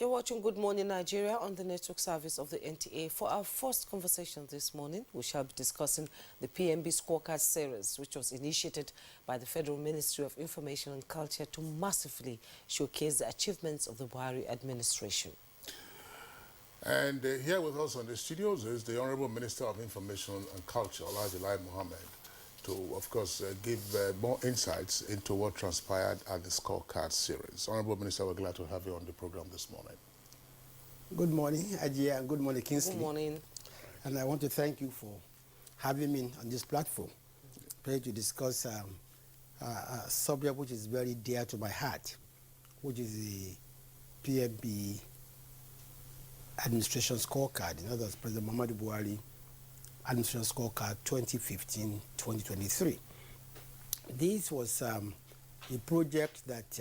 You're watching Good Morning Nigeria on the network service of the NTA. For our first conversation this morning, we shall be discussing the PMB Scorecard series, which was initiated by the Federal Ministry of Information and Culture to massively showcase the achievements of the Buhari administration. And here with us on the studios is the Honorable Minister of Information and Culture, Alhaji Lai Mohammed, to, of course, give more insights into what transpired at the Scorecard series. Honorable Minister, we're glad to have you on the program this morning. Good morning, Ajia, and good morning, Kingsley. Good morning. And I want to thank you for having me on this platform, to discuss a subject which is very dear to my heart, which is the PMB Administration Scorecard. In other words, President Muhammadu Buhari Administration Scorecard 2015-2023. This was a project that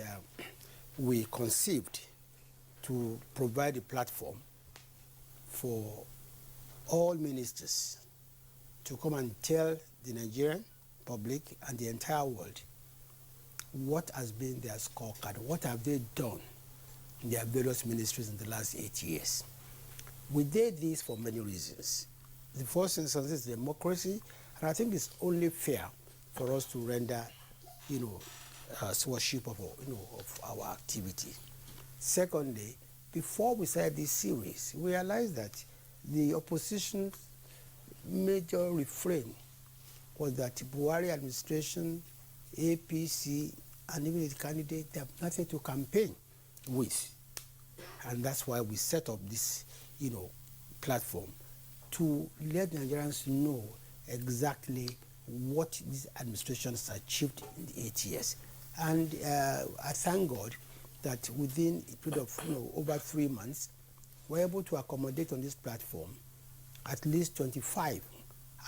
we conceived to provide a platform for all ministers to come and tell the Nigerian public and the entire world what has been their scorecard, what have they done in their various ministries in the last 8 years. We did this for many reasons. The first instance is democracy, and I think it's only fair for us to render, stewardship of our activity. Secondly, before we started this series, we realized that the opposition's major refrain was that Buhari administration, APC, and even the candidate, they have nothing to campaign with. And that's why we set up this, platform to let Nigerians know exactly what this administration has achieved in the 8 years. And I thank God that within a period of over 3 months, we're able to accommodate on this platform at least 25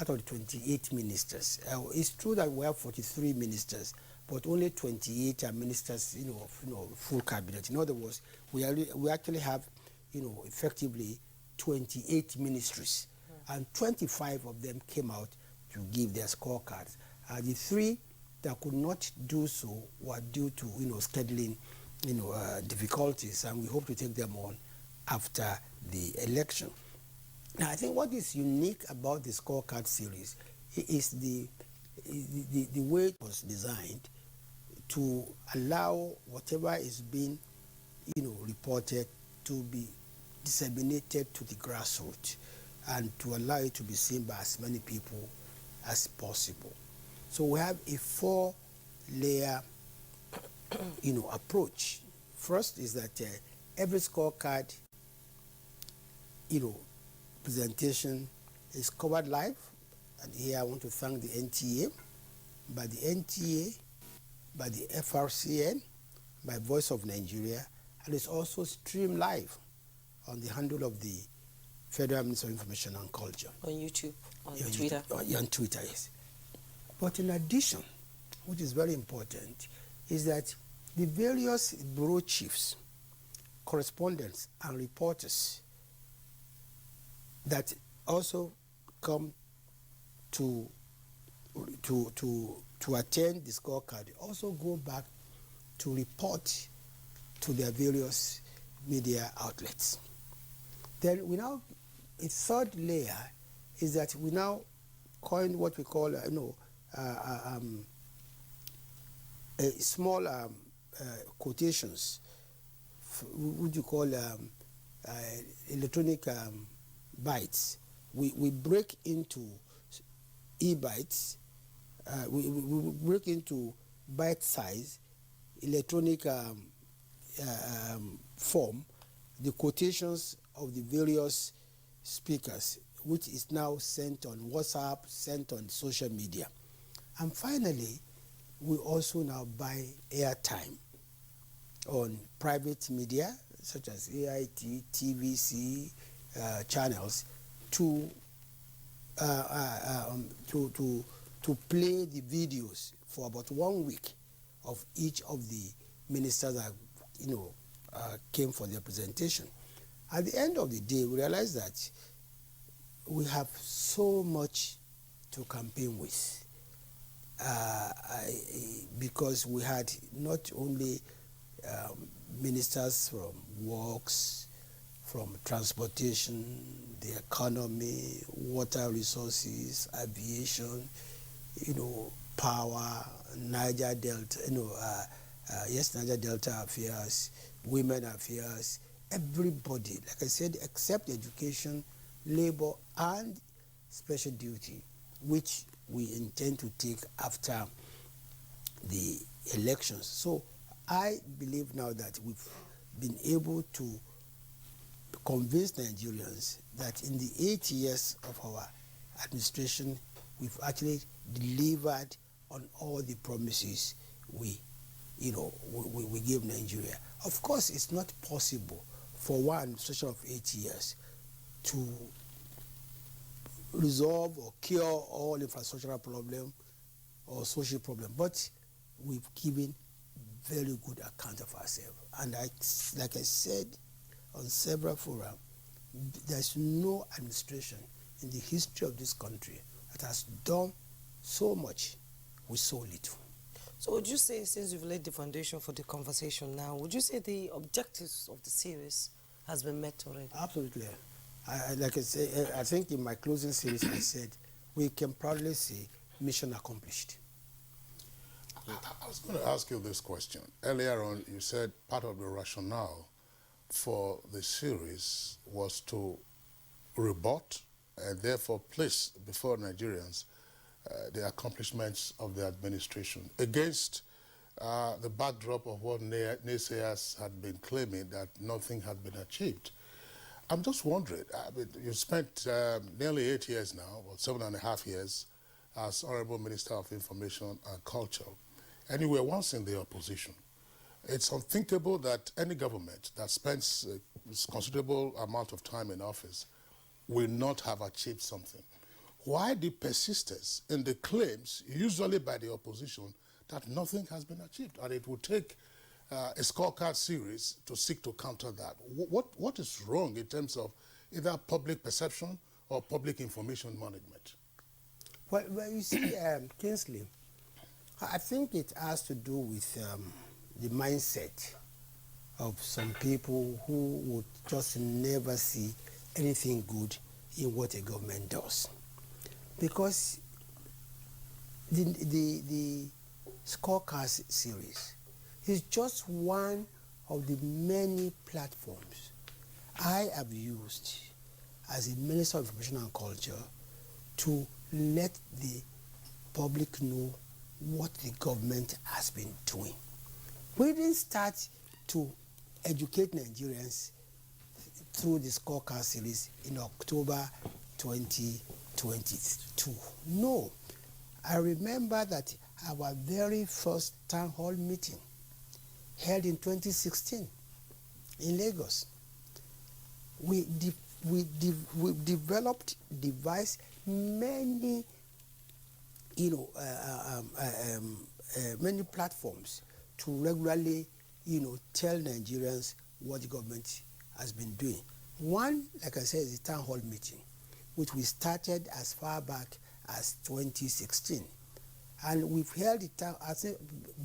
out of the 28 ministers. It's true that we have 43 ministers, but only 28 are ministers, of full cabinet. In other words, we actually have, effectively 28 ministries, and 25 of them came out to give their scorecards. The 3 that could not do so were due to scheduling difficulties, and we hope to take them on after the election. Now, I think what is unique about the scorecard series is the way it was designed to allow whatever is being reported to be disseminated to the grassroots and to allow it to be seen by as many people as possible. So we have a 4-layer approach. First is that every scorecard presentation is covered live, and here I want to thank the NTA, by the NTA, by the FRCN, by Voice of Nigeria, and it's also streamed live on the handle of the Federal Ministry of Information and Culture. On YouTube, on Twitter. On Twitter, yes. But in addition, which is very important, is that the various bureau chiefs, correspondents, and reporters that also come to attend the scorecard also go back to report to their various media outlets. Then a third layer is that we now coined what we call a small quotations, what you call electronic bytes. We break into e-bytes, we break into byte size electronic form the quotations of the various speakers, which is now sent on WhatsApp, sent on social media. And finally, we also now buy airtime on private media such as AIT, TVC channels to play the videos for about 1 week of each of the ministers that came for their presentation. At the end of the day, we realized that we have so much to campaign with. because we had not only ministers from works, from transportation, the economy, water resources, aviation, power, Niger Delta, Niger Delta affairs, women affairs, everybody, like I said, except education, labor, and special duty, which we intend to take after the elections. So I believe now that we've been able to convince Nigerians that in the 8 years of our administration, we've actually delivered on all the promises we give Nigeria. Of course, it's not possible for one administration of 8 years to resolve or cure all infrastructural problem or social problem, but we've given very good account of ourselves. And like I said on several forums, there's no administration in the history of this country that has done so much with so little. So would you say, since you've laid the foundation for the conversation now, would you say the objectives of the series has been met already? Absolutely. Like I say, I think in my closing series I said, we can proudly say mission accomplished. I was going to ask you this question. Earlier on, you said part of the rationale for the series was to rebut and therefore place before Nigerians the accomplishments of the administration against the backdrop of what naysayers had been claiming, that nothing had been achieved. I'm just wondering, you spent nearly 8 years now, or 7.5 years, as Honorable Minister of Information and Culture, and you were once in the opposition. It's unthinkable that any government that spends a considerable amount of time in office will not have achieved something. Why the persistence in the claims, usually by the opposition, that nothing has been achieved? And it will take a scorecard series to seek to counter that. What is wrong in terms of either public perception or public information management? Well you see, Kingsley, I think it has to do with the mindset of some people who would just never see anything good in what a government does. Because the Scorecard series is just one of the many platforms I have used as a Minister of Information and Culture to let the public know what the government has been doing. We didn't start to educate Nigerians through the Scorecard series in October 2022. No. I remember that our very first town hall meeting held in 2016 in Lagos. We developed, devised many many platforms to regularly, tell Nigerians what the government has been doing. One, like I said, is the town hall meeting, which we started as far back as 2016. And we've held it,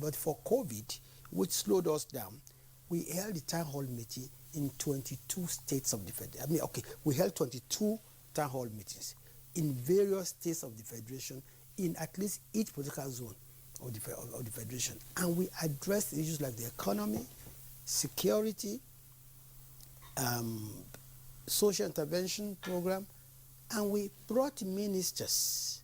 but for COVID, which slowed us down, we held the town hall meeting in 22 states of the Federation. We held 22 town hall meetings in various states of the Federation, in at least each political zone of the Federation. And we addressed issues like the economy, security, social intervention program, and we brought ministers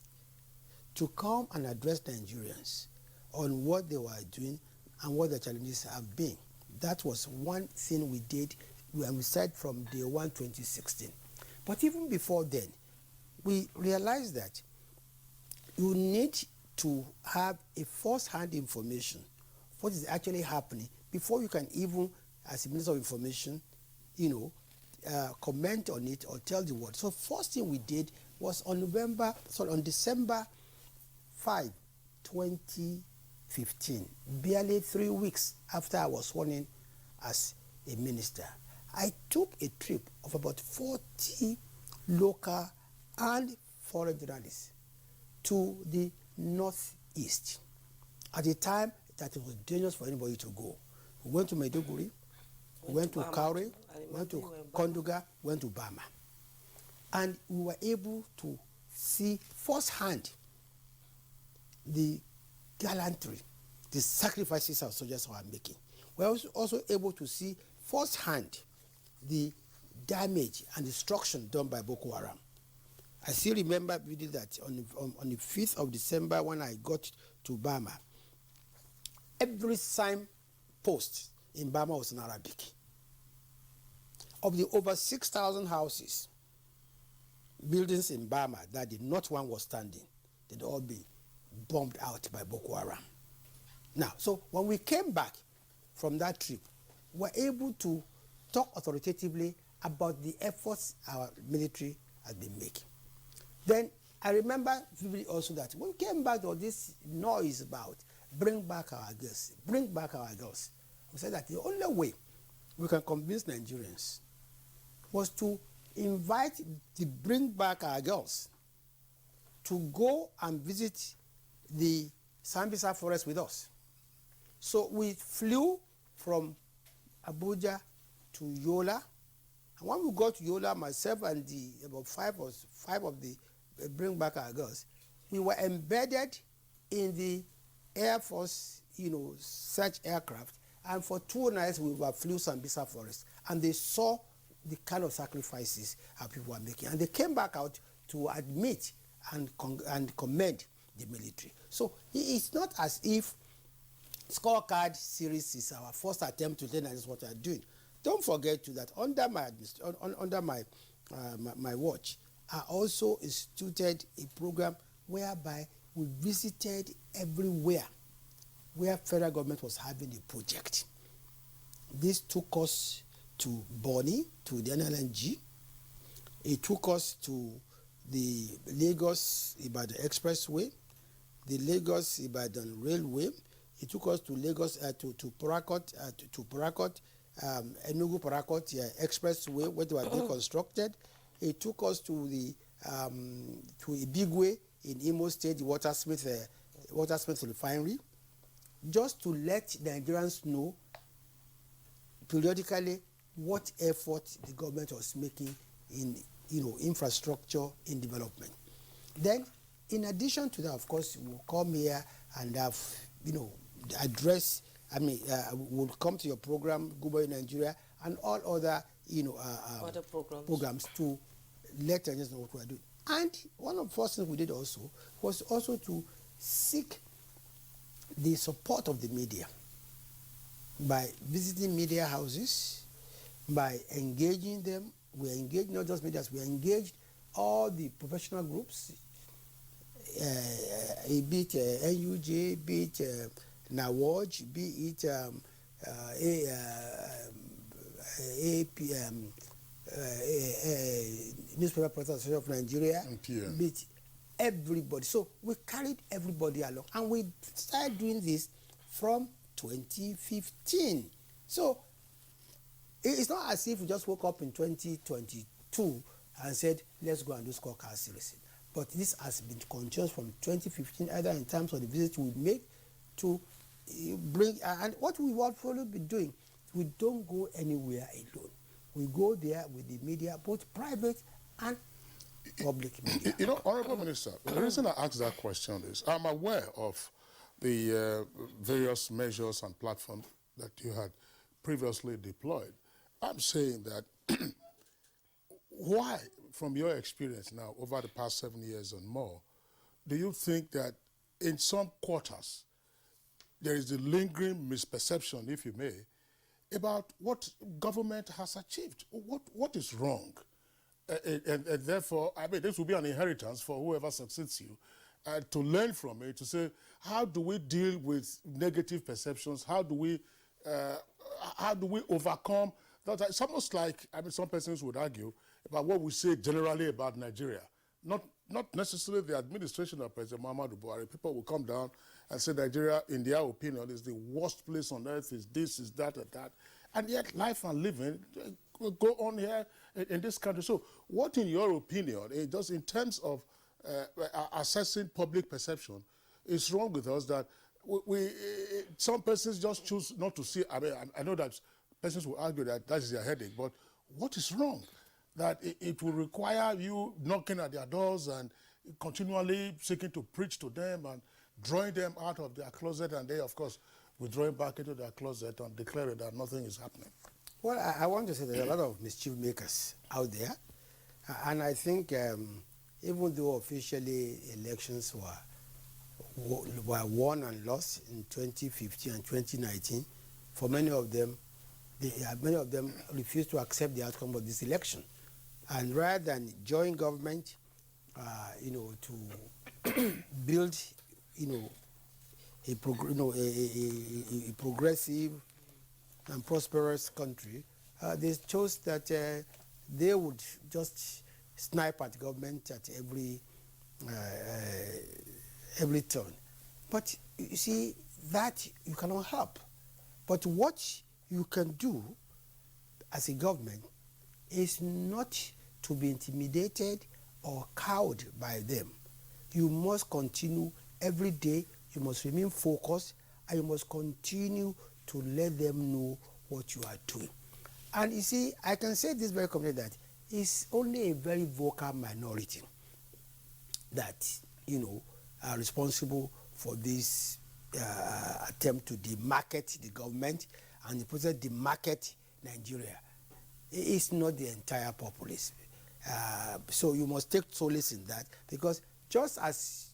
to come and address Nigerians on what they were doing and what the challenges have been. That was one thing we did, and we started from day 1, 2016. But even before then, we realized that you need to have a first-hand information of what is actually happening before you can even, as a Minister of Information, comment on it or tell the world. So first thing we did was on December 5, 2015, barely 3 weeks after I was sworn in as a minister, I took a trip of about 40 local and foreign journalists to the northeast. At the time that it was dangerous for anybody to go. We went to Maiduguri, went to Bama Kaure, too. I remember went to you were in Bama. Konduga, went to Bama. And we were able to see firsthand the gallantry, the sacrifices our soldiers were making. We were also able to see firsthand the damage and destruction done by Boko Haram. I still remember vividly that on the 5th of December when I got to Bama, every sign post in Bama was in Arabic. Of the over 6,000 houses, buildings in Bama that the not one was standing, they'd all been bombed out by Boko Haram. Now, so when we came back from that trip, we were able to talk authoritatively about the efforts our military had been making. Then I remember vividly also that when we came back to this noise about bring back our girls, bring back our girls, we said that the only way we can convince Nigerians was to invite the bring back our girls to go and visit the Sambisa forest with us. So we flew from Abuja to Yola. And when we got to Yola, myself and about five of the bring back our girls, we were embedded in the Air Force, search aircraft. And for 2 nights, we flew Sambisa forest. And they saw the kind of sacrifices our people were making. And they came back out to admit and commend the military. So it's not as if Scorecard series is our first attempt to learn what we are doing. Don't forget too that under my watch, I also instituted a program whereby we visited everywhere where federal government was having a project. This took us to Bonny, to the NLNG. It took us to the Lagos-Ibadan Expressway, the Lagos-Ibadan Railway. It took us to Lagos to Parakot, Enugu-Parakot Expressway, where they were being constructed. It took us to the to Ibigwe in Imo State, the Watersmith refinery, just to let Nigerians know periodically what effort the government was making in infrastructure in development. Then, in addition to that, of course, we'll come here and have address. We'll come to your program, Good Boy Nigeria, and all other other programs to let Nigerians know what we are doing. And one of the first things we did also was also to seek the support of the media by visiting media houses, by engaging them. We engaged not just media, we engaged all the professional groups, be it NUJ, be it NAWOJ, be it APM, Newspaper Press Association of Nigeria, NTA. be it everybody. So we carried everybody along, and we started doing this from 2015. So it's not as if we just woke up in 2022 and said, let's go and do Scorecard series. But this has been continuous from 2015, either in terms of the visits we make to bring, and what we will probably be doing, we don't go anywhere alone. We go there with the media, both private and public media. Honorable Minister, the reason I asked that question is I'm aware of the various measures and platforms that you had previously deployed. I'm saying that why, from your experience now, over the past 7 years and more, do you think that in some quarters there is a lingering misperception, if you may, about what government has achieved? What is wrong? And therefore, this will be an inheritance for whoever succeeds you, to learn from it, to say, how do we deal with negative perceptions? How do we overcome that? It's almost like, some persons would argue about what we say generally about Nigeria. Not necessarily the administration of President Muhammadu Buhari. People will come down and say Nigeria, in their opinion, is the worst place on earth, is this, is that, and that. And yet life and living go on here in this country. So what, in your opinion, just in terms of assessing public perception, is wrong with us that some persons just choose not to see? I know that persons will argue that that is their headache, but what is wrong? That it will require you knocking at their doors and continually seeking to preach to them and drawing them out of their closet, and they, of course, withdrawing back into their closet and declaring that nothing is happening. Well, I want to say there's a lot of mischief makers out there, and I think even though officially elections were won and lost in 2015 and 2019, for many of them refused to accept the outcome of this election, and rather than join government, to build, a progressive and prosperous country, they chose that they would just snipe at government at every turn. But you see, that you cannot help. But what you can do as a government is not to be intimidated or cowed by them. You must continue every day, you must remain focused, and you must continue to let them know what you are doing. And you see, I can say this very confidently, that it's only a very vocal minority that, are responsible for this attempt to demarket the government and the process demarket Nigeria. It's not the entire populace. So you must take solace in that, because just as,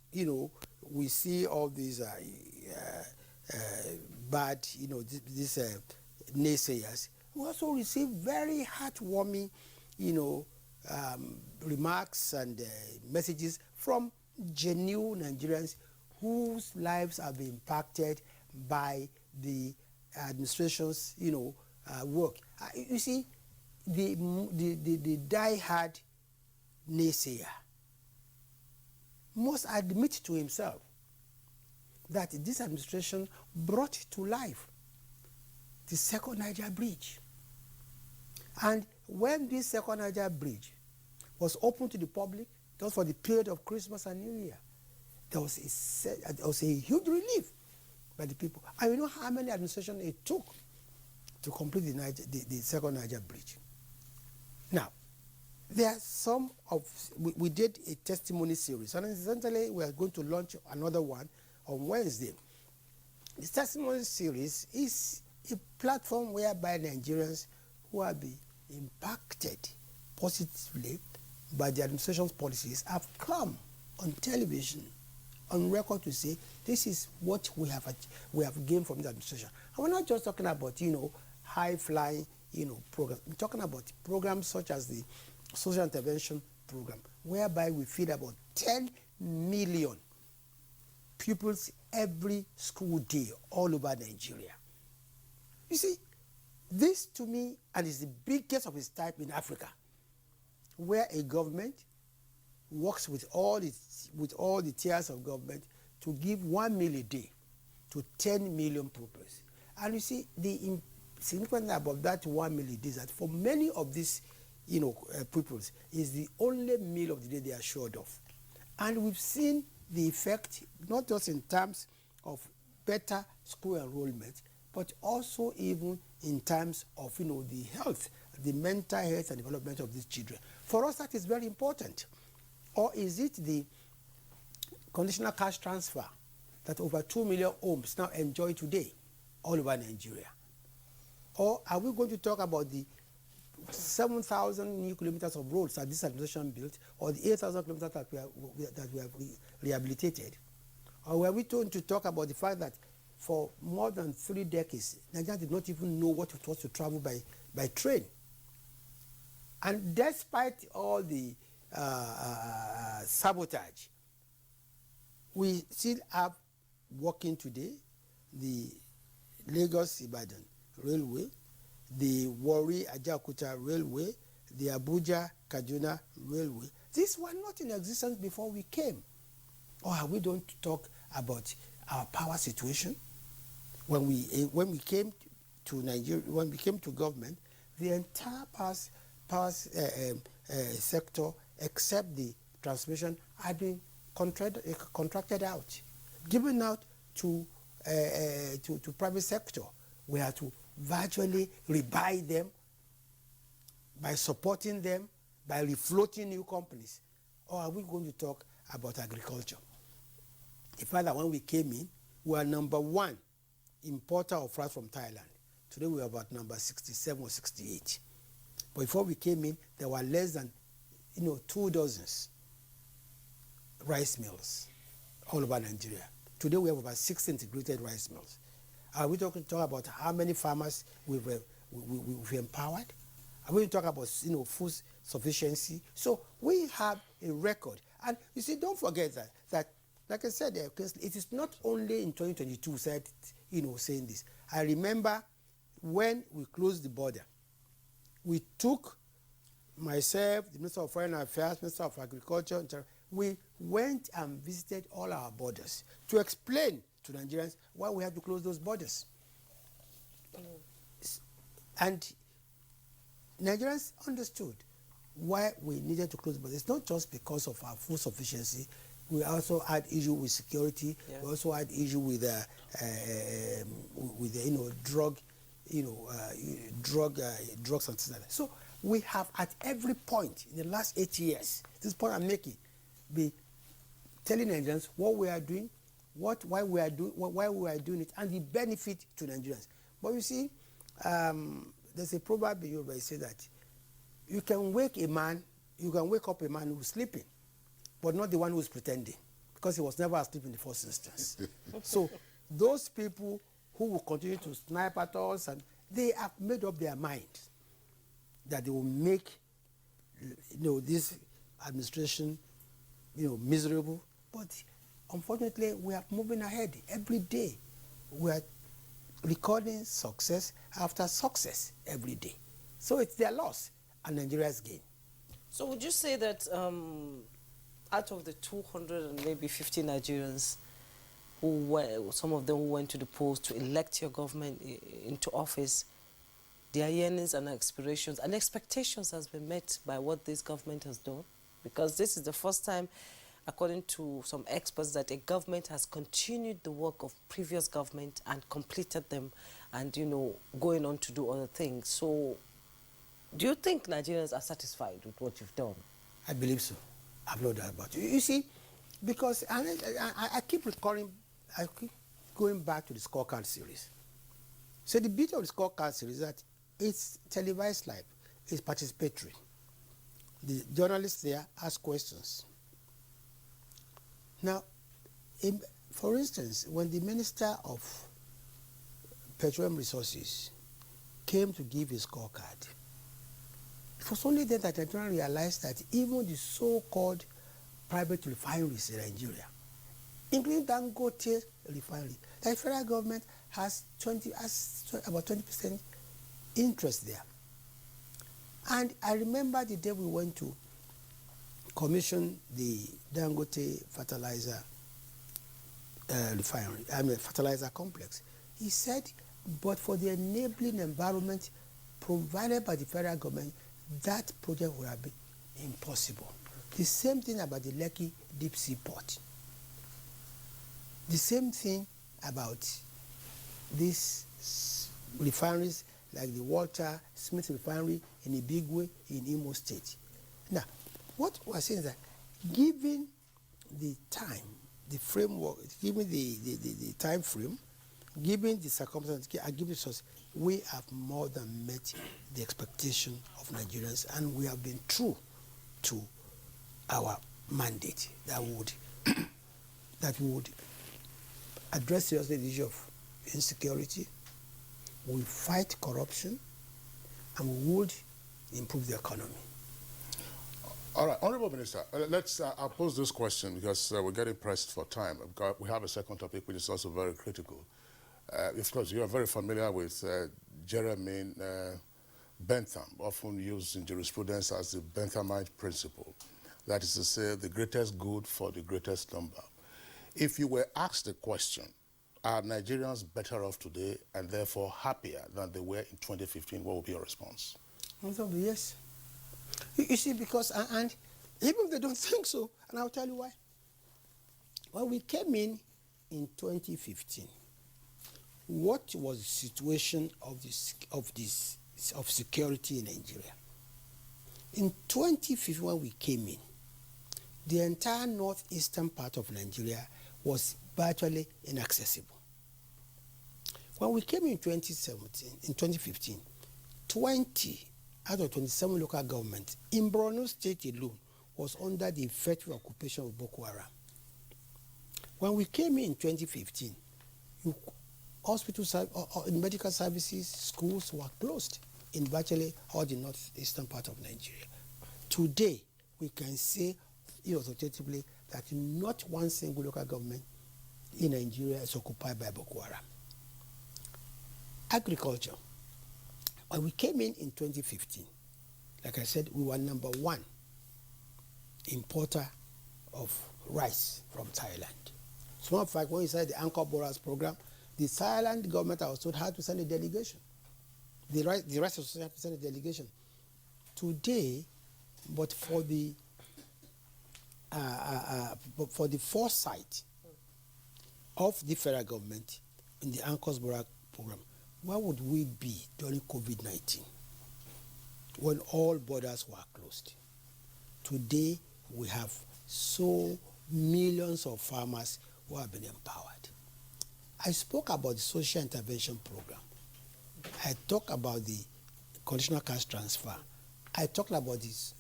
we see all these bad, these naysayers, we also receive very heartwarming, remarks and messages from genuine Nigerians whose lives have been impacted by the administration's, work. You see, the die-hard naysayer must admit to himself that this administration brought to life the second Niger Bridge. And when this second Niger Bridge was opened to the public, just for the period of Christmas and New Year, there was a huge relief by the people. And you know how many administrations it took to complete the second Niger Bridge. Now, there are some of, we did a testimony series, and incidentally we are going to launch another one on Wednesday. The testimony series is a platform whereby Nigerians who have been impacted positively by the administration's policies have come on television, on record, to say this is what we have gained from the administration. And we're not just talking about, high-flying, programs. We're talking about programs such as the social intervention program, whereby we feed about 10 million pupils every school day all over Nigeria. You see, this to me, and is the biggest of its type in Africa, where a government works with all the tiers of government to give 1 meal a day to 10 million pupils. And you see, the significant thing about that 1 meal a day is that for many of these pupils is the only meal of the day they are assured of. And we've seen the effect, not just in terms of better school enrollment, but also even in terms of the health, the mental health and development of these children. For us, that is very important. Or is it the conditional cash transfer that over 2 million homes now enjoy today all over Nigeria? Or are we going to talk about the 7,000 new kilometers of roads that this administration built, or the 8,000 kilometers that we have rehabilitated? Or were we going to talk about the fact that for more than 3 decades, Nigeria did not even know what it was to travel by train? And despite all the sabotage, we still have working today the Lagos-Ibadan Railway, the Warri-Ajaokuta Railway, the Abuja-Kaduna Railway. These were not in existence before we came. Or are we going to talk about our power situation? When we came to Nigeria, when we came to government, the entire power sector, except the transmission, had been contracted out, given out to private sector. We had to virtually rebuy them, by supporting them, by refloating new companies? Or are we going to talk about agriculture? In fact, that when we came in, we were number 1 importer of rice from Thailand. Today we are about number 67 or 68. But before we came in, there were less than 2 dozens rice mills all over Nigeria. Today we have about 6 integrated rice mills. Are we talking about how many farmers we've empowered? Are we talking about food sufficiency? So we have a record. And you see, don't forget that like I said, it is not only in 2022 saying this. I remember when we closed the border, we took myself, the Minister of Foreign Affairs, Minister of Agriculture, we went and visited all our borders to explain to Nigerians why we have to close those borders. And Nigerians understood why we needed to close the borders. It's not just because of our food sufficiency. We also had issue with security. Yeah. We also had issue with drugs and things like that. So we have at every point in the last 8 years, this point I'm making, be telling Nigerians what we are doing, why we are doing it, and the benefit to Nigerians. But you see, there's a proverb in Yoruba that says that you can wake up a man who's sleeping, but not the one who's pretending, because he was never asleep in the first instance. So those people who will continue to snipe at us, and they have made up their mind that they will make this administration miserable. But unfortunately, we are moving ahead every day. We are recording success after success every day. So it's their loss and Nigeria's gain. So would you say that out of the 250 Nigerians some of them who went to the polls to elect your government into office, their yearnings and aspirations and expectations has been met by what this government has done? Because this is the first time, according to some experts, that a government has continued the work of previous government and completed them and, going on to do other things. So do you think Nigerians are satisfied with what you've done? I believe so. I've no doubt about it. You see, because I keep going back to the Scorecard series. So the beauty of the Scorecard series is that it's televised live, it's participatory. The journalists there ask questions. Now, for instance, when the Minister of Petroleum Resources came to give his scorecard, it was only then that Nigeria realized that even the so-called private refineries in Nigeria, including Dangote refinery, the federal government has about 20% interest there. And I remember the day we went to commission the Dangote fertilizer fertilizer complex. He said, but for the enabling environment provided by the federal government, that project would have been impossible. The same thing about the Lekki deep sea port. The same thing about these refineries like the Walter Smith refinery in Ibigwe in Imo State. Now, what we're saying is that given the time, the framework, given the time frame, given the circumstances, and given the source, we have more than met the expectation of Nigerians, and we have been true to our mandate that would address seriously the issue of insecurity, we will fight corruption, and we would improve the economy. All right, Honorable Minister, I'll pose this question because we're getting pressed for time. We have a second topic which is also very critical. Of course, you are very familiar with Jeremy Bentham, often used in jurisprudence as the Benthamite principle. That is to say, the greatest good for the greatest number. If you were asked the question, are Nigerians better off today and therefore happier than they were in 2015, what would be your response? Yes. You see, because, and even if they don't think so, and I'll tell you why. When we came in 2015, what was the situation of security in Nigeria. In 2015, when we came in, the entire northeastern part of Nigeria was virtually inaccessible. When we came in 2015, 20 out of 27 local governments in Borno State alone was under the effective occupation of Boko Haram. When we came in 2015, hospitals, medical services, schools were closed in virtually all the northeastern part of Nigeria. Today, we can say authoritatively that not one single local government in Nigeria is occupied by Boko Haram. Agriculture. When we came in 2015, like I said, we were number 1 importer of rice from Thailand. So, in fact, when we started the Anchor Borers program, the Thailand government was told how to send a delegation. The rest of the society had to send a delegation. Today, but for the foresight of the federal government in the Anchor Borers program, where would we be during COVID-19 when all borders were closed? Today, we have so millions of farmers who have been empowered. I spoke about the social intervention program. I talked about the conditional cash transfer. I talked about this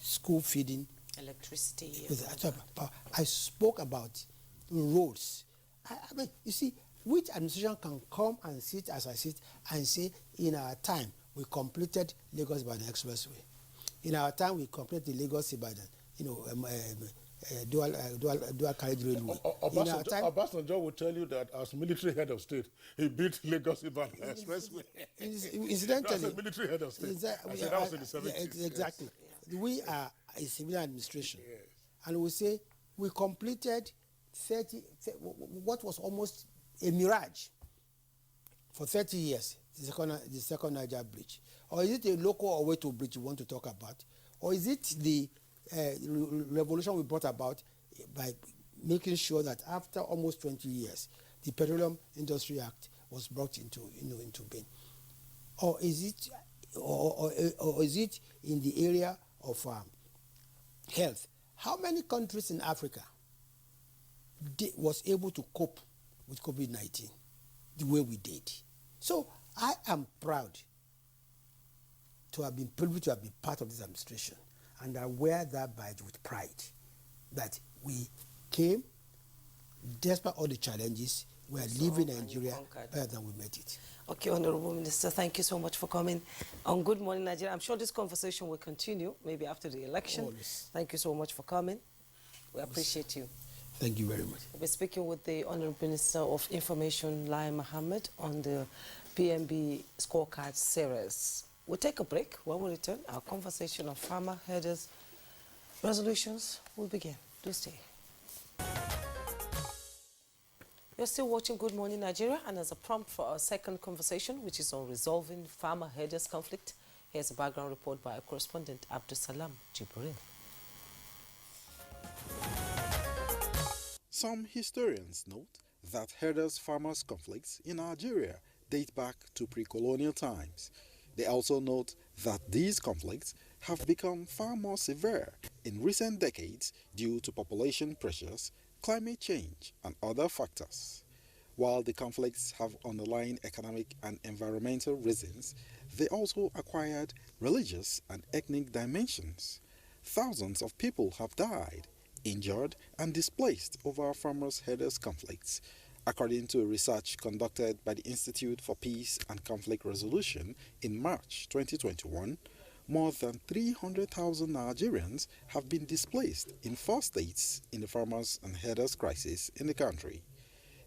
school feeding. Electricity. I spoke about roads. I mean, you see, which administration can come and sit as I sit and say, in our time, we completed Lagos-Ibadan Expressway. In our time, we completed the Lagos-Ibadan, dual carriage railway. Obasanjo will tell you that as military head of state, he built Lagos-Ibadan Expressway. Incidentally, as a military head of state. That was in the 70s. Exactly. Yes. We are a civilian administration. Yes. And we say we completed what was almost a mirage for 30 years, the second Niger bridge. Or is it a local or way to bridge you want to talk about? Or is it the revolution we brought about by making sure that after almost 20 years, the Petroleum Industry Act was brought into being? Or is it in the area of health? How many countries in Africa was able to cope with COVID-19 the way we did? So I am proud to have been privileged to have been part of this administration, and I wear that badge with pride that we came, despite all the challenges, we are leaving Nigeria better than we met it. Okay, Honorable Minister, thank you so much for coming on Good Morning Nigeria. I'm sure this conversation will continue, maybe after the election. Always. Thank you so much for coming. We appreciate you. Thank you very much. We'll be speaking with the Honorable Minister of Information, Lai Mohammed, on the PMB Scorecard series. We'll take a break. When we return, our conversation on farmer headers resolutions will begin. Do stay. You're still watching Good Morning Nigeria, and as a prompt for our second conversation, which is on resolving farmer headers conflict, here's a background report by our correspondent Abdusalam Jibril. Some historians note that herders-farmers conflicts in Nigeria date back to pre-colonial times. They also note that these conflicts have become far more severe in recent decades due to population pressures, climate change, and other factors. While the conflicts have underlying economic and environmental reasons, they also acquired religious and ethnic dimensions. Thousands of people have died, injured, and displaced over farmers-herders conflicts, according to research conducted by the Institute for Peace and Conflict Resolution in March 2021. More than 300,000 Nigerians have been displaced in 4 states in the farmers and herders crisis in the country.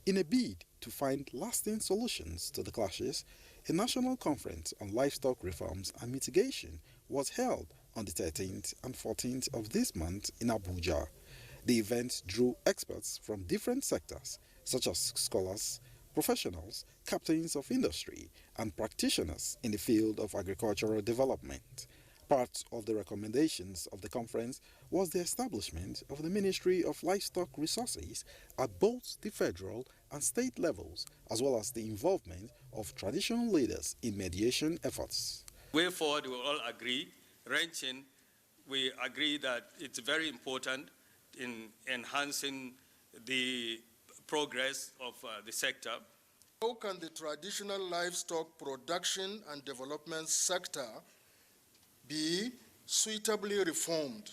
In a bid to find lasting solutions to the clashes, a national conference on livestock reforms and mitigation was held on the 13th and 14th of this month in Abuja. The event drew experts from different sectors, such as scholars, professionals, captains of industry, and practitioners in the field of agricultural development. Part of the recommendations of the conference was the establishment of the Ministry of Livestock Resources at both the federal and state levels, as well as the involvement of traditional leaders in mediation efforts. Way forward, we all agree. Ranching, we agree that it's very important in enhancing the progress of the sector. How can the traditional livestock production and development sector be suitably reformed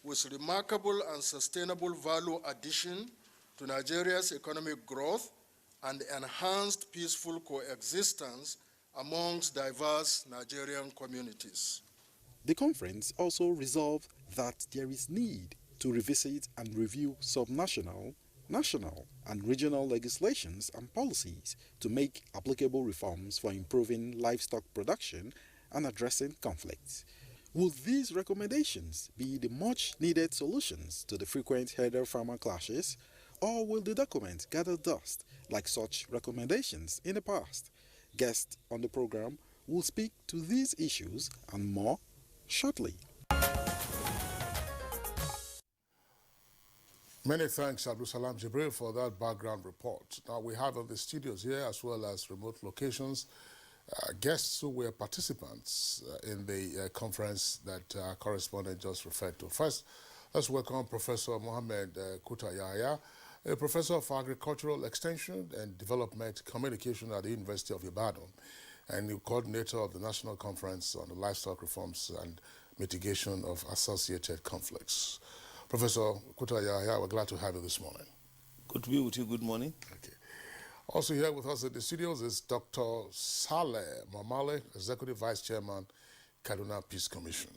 with remarkable and sustainable value addition to Nigeria's economic growth and enhanced peaceful coexistence amongst diverse Nigerian communities? The conference also resolved that there is need to revisit and review subnational, national, and regional legislations and policies to make applicable reforms for improving livestock production and addressing conflicts. Will these recommendations be the much-needed solutions to the frequent herder-farmer clashes, or will the document gather dust like such recommendations in the past? Guests on the program will speak to these issues and more shortly. Many thanks, Abdul Salam Jibril, for that background report. Now, we have in the studios here, as well as remote locations, guests who were participants in the conference that our correspondent just referred to. First, let's welcome Professor Mohammed Kuta Yahya, a professor of agricultural extension and development communication at the University of Ibadan, and the coordinator of the National Conference on the Livestock Reforms and Mitigation of Associated Conflicts. Professor Kuta Yahya, we're glad to have you this morning. Good to be with you. Good morning. Okay. Also here with us in the studios is Dr. Saleh Mamale, Executive Vice Chairman, Kaduna Peace Commission.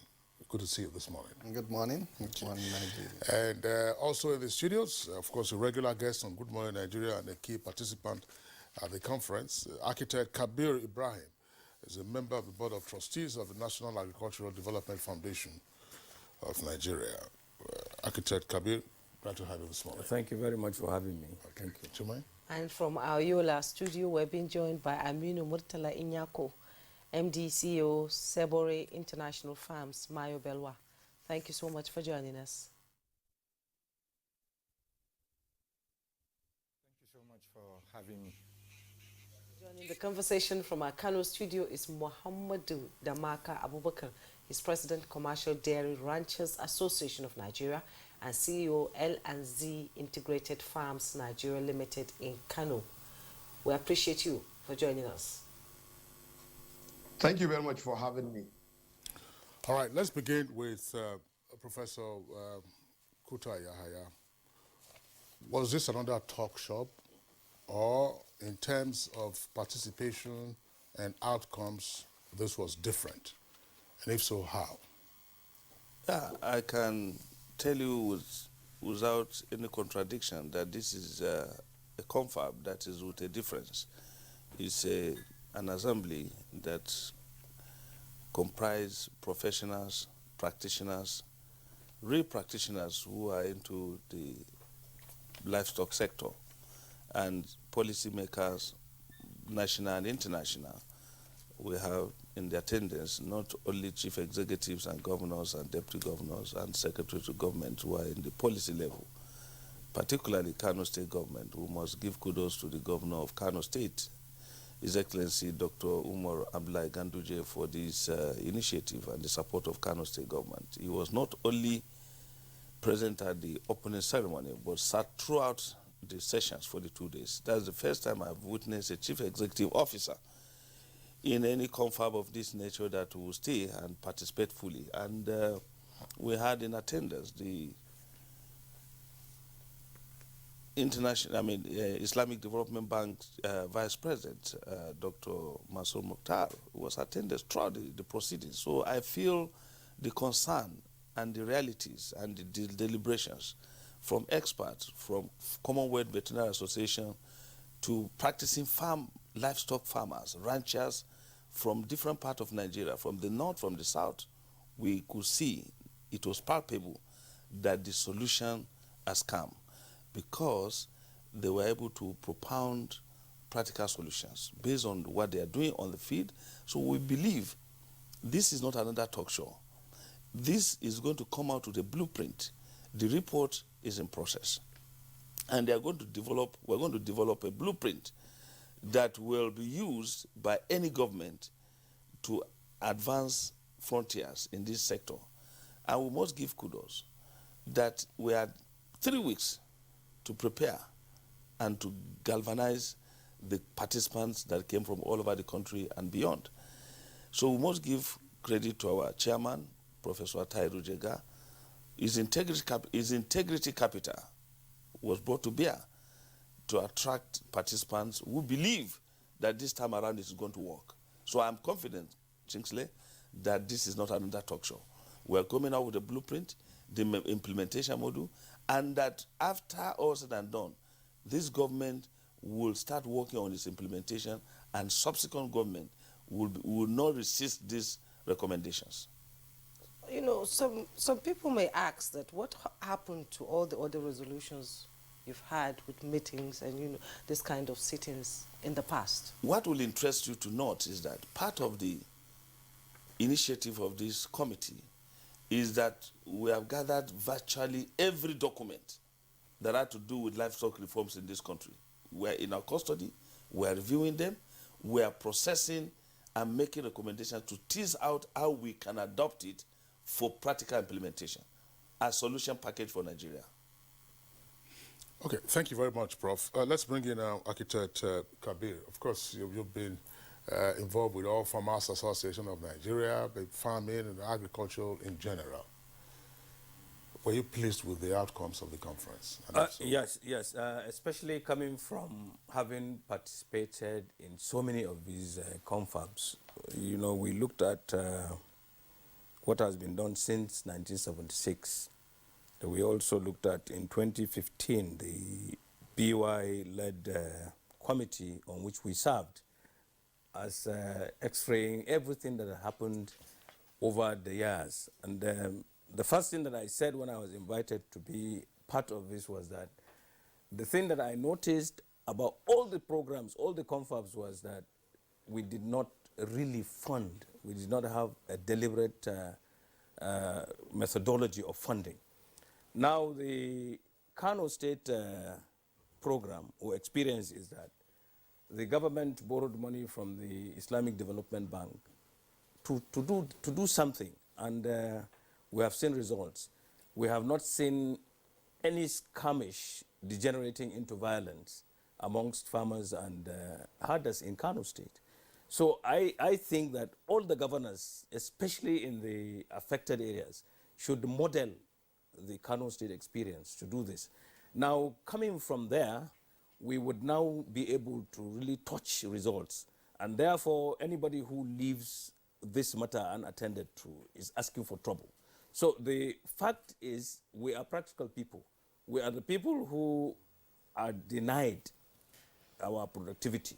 Good to see you this morning. Good morning. Good morning, Nigeria. And also in the studios, of course, a regular guest on Good Morning Nigeria and a key participant at the conference, Architect Kabir Ibrahim, is a member of the Board of Trustees of the National Agricultural Development Foundation of Nigeria. Architect Kabir, glad to have you this morning. Thank you very much for having me. Okay. Thank you. Chumai? And from our Yola studio, we're being joined by Aminu Murtala Inyako, MD CEO, Sebore International Farms, Mayo Belwa. Thank you so much for joining us. Thank you so much for having me. Joining the conversation from our Kano studio is Muhammadu Damaka Abubakar. He's President, Commercial Dairy Ranchers Association of Nigeria and CEO, L&Z Integrated Farms Nigeria Limited in Kano. We appreciate you for joining us. Thank you very much for having me. All right, let's begin with Professor Kuta Yahya. Was this another talk shop, or in terms of participation and outcomes, this was different? And if so, how? Yeah, I can tell you without any contradiction that this is a confab that is with a difference. It's an assembly that comprise professionals, practitioners, real practitioners who are into the livestock sector, and policymakers, national and international. We have in the attendance not only chief executives and governors and deputy governors and secretaries of government who are in the policy level, particularly Kano State government, who must give kudos to the governor of Kano State, His Excellency Dr. Umar Abdullahi Ganduje, for this initiative and the support of Kano State government. He was not only present at the opening ceremony, but sat throughout the sessions for the 2 days. That's the first time I've witnessed a chief executive officer in any confab of this nature that will stay and participate fully. And we had in attendance the Islamic Development Bank Vice President, Dr. Mansour Mukhtar, who was attended throughout the proceedings. So I feel the concern and the realities and the deliberations from experts, from Commonwealth Veterinary Association to practicing livestock farmers, ranchers from different parts of Nigeria, from the north, from the south. We could see, it was palpable that the solution has come, because they were able to propound practical solutions based on what they are doing on the field. So we believe this is not another talk show. This is going to come out with a blueprint. The report is in process. And we're going to develop a blueprint that will be used by any government to advance frontiers in this sector. And we must give kudos that we had 3 weeks to prepare and to galvanize the participants that came from all over the country and beyond. So we must give credit to our chairman, Professor Tairu Jega. His integrity capital was brought to bear to attract participants who believe that this time around it is going to work. So I'm confident, Kingsley, that this is not another talk show. We're coming out with a blueprint, the implementation module, and that after all said and done, this government will start working on its implementation, and subsequent government will not resist these recommendations. You know, some people may ask that what happened to all the other resolutions you've had with meetings and, you know, this kind of sittings in the past? What will interest you to note is that part of the initiative of this committee is that we have gathered virtually every document that had to do with livestock reforms in this country. We're in our custody, we're reviewing them, we are processing and making recommendations to tease out how we can adopt it for practical implementation, a solution package for Nigeria. Okay, thank you very much, Prof. Let's bring in Architect Kabir. Of course, you've been involved with all Farmers Association of Nigeria, the farming and agriculture in general. Were you pleased with the outcomes of the conference? Yes, especially coming from having participated in so many of these confabs. You know, we looked at what has been done since 1976. We also looked at, in 2015, the BY-led committee on which we served, as x-raying everything that happened over the years. And the first thing that I said when I was invited to be part of this was that the thing that I noticed about all the programs, all the confabs, was that we did not really fund, we did not have a deliberate methodology of funding. Now, the Kano State program or experience is that the government borrowed money from the Islamic Development Bank to do something, and we have seen results. We have not seen any skirmish degenerating into violence amongst farmers and herders in Kano State. So I think that all the governors, especially in the affected areas, should model the Kano State experience to do this. Now, coming from there, we would now be able to really touch results. And therefore, anybody who leaves this matter unattended to is asking for trouble. So the fact is, we are practical people. We are the people who are denied our productivity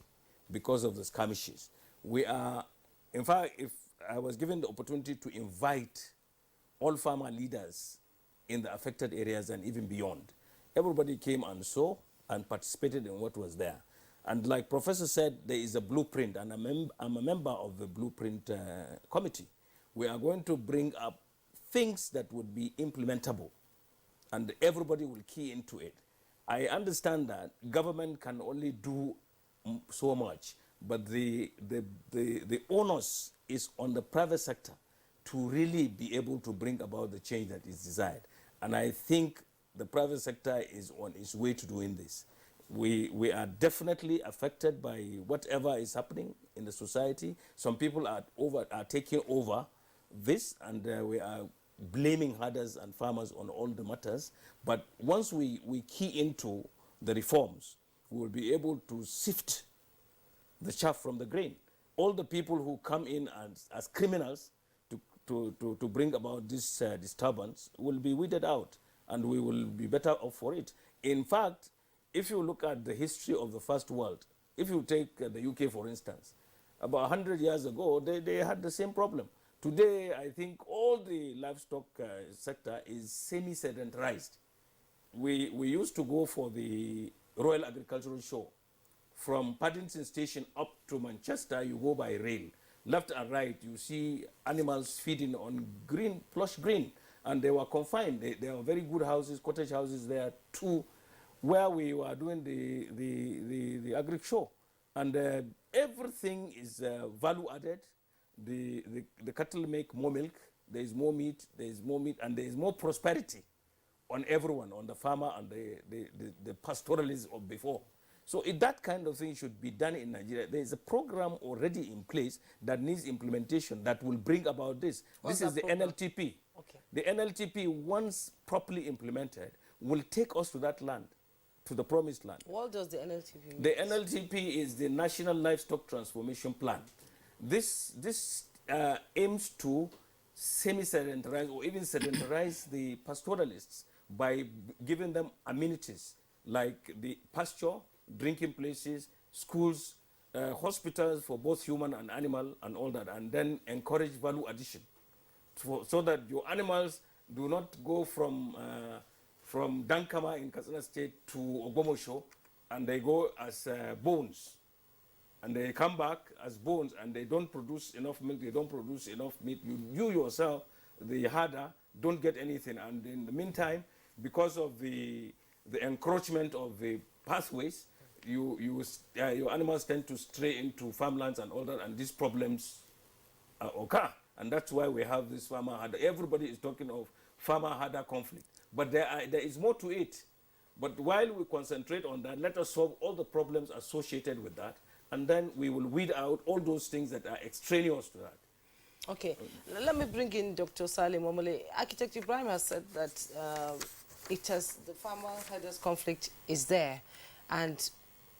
because of the skirmishes. We are, in fact, if I was given the opportunity to invite all farmer leaders in the affected areas and even beyond, everybody came and saw and participated in what was there. And like Professor said, there is a blueprint, and I'm a member of the blueprint committee. We are going to bring up things that would be implementable, and everybody will key into it. I understand that government can only do so much, but the onus is on the private sector to really be able to bring about the change that is desired. And I think the private sector is on its way to doing this. We are definitely affected by whatever is happening in the society. Some people are taking over this, and we are blaming herders and farmers on all the matters. But once we key into the reforms, we will be able to sift the chaff from the grain. All the people who come in as criminals to bring about this disturbance will be weeded out, and we will be better off for it. In fact, if you look at the history of the First World, if you take the UK, for instance, about 100 years ago, they had the same problem. Today, I think all the livestock sector is semi-sedentarized. We used to go for the Royal Agricultural Show. From Paddington Station up to Manchester, you go by rail. Left and right, you see animals feeding on green, plush green, and they were confined. There were very good houses, cottage houses there, 2 where we were doing the agri show. And everything is value added. The cattle make more milk, there is more meat, and there is more prosperity on everyone, on the farmer and the pastoralists of before. So that kind of thing should be done in Nigeria. There is a program already in place that needs implementation that will bring about this. This is the NLTP. Okay. The NLTP, once properly implemented, will take us to that land, to the promised land. What does the NLTP mean? The NLTP is the National Livestock Transformation Plan. This aims to semi-sedentarize or even sedentarize the pastoralists by giving them amenities like the pasture, drinking places, schools, hospitals for both human and animal and all that, and then encourage value addition so that your animals do not go from Dankama in Katsina State to Ogomosho and they go as bones. And they come back as bones and they don't produce enough milk, they don't produce enough meat. You yourself, the herder, don't get anything. And in the meantime, because of the encroachment of the pathways, your animals tend to stray into farmlands and all that, and these problems occur. And that's why we have this farmer-herder. Everybody is talking of farmer-herder conflict. But there is more to it. But while we concentrate on that, let us solve all the problems associated with that, and then we will weed out all those things that are extraneous to that. Okay, let me bring in Dr. Salim Omole. Architect Ibrahim has said that the farmer-herders conflict is there, and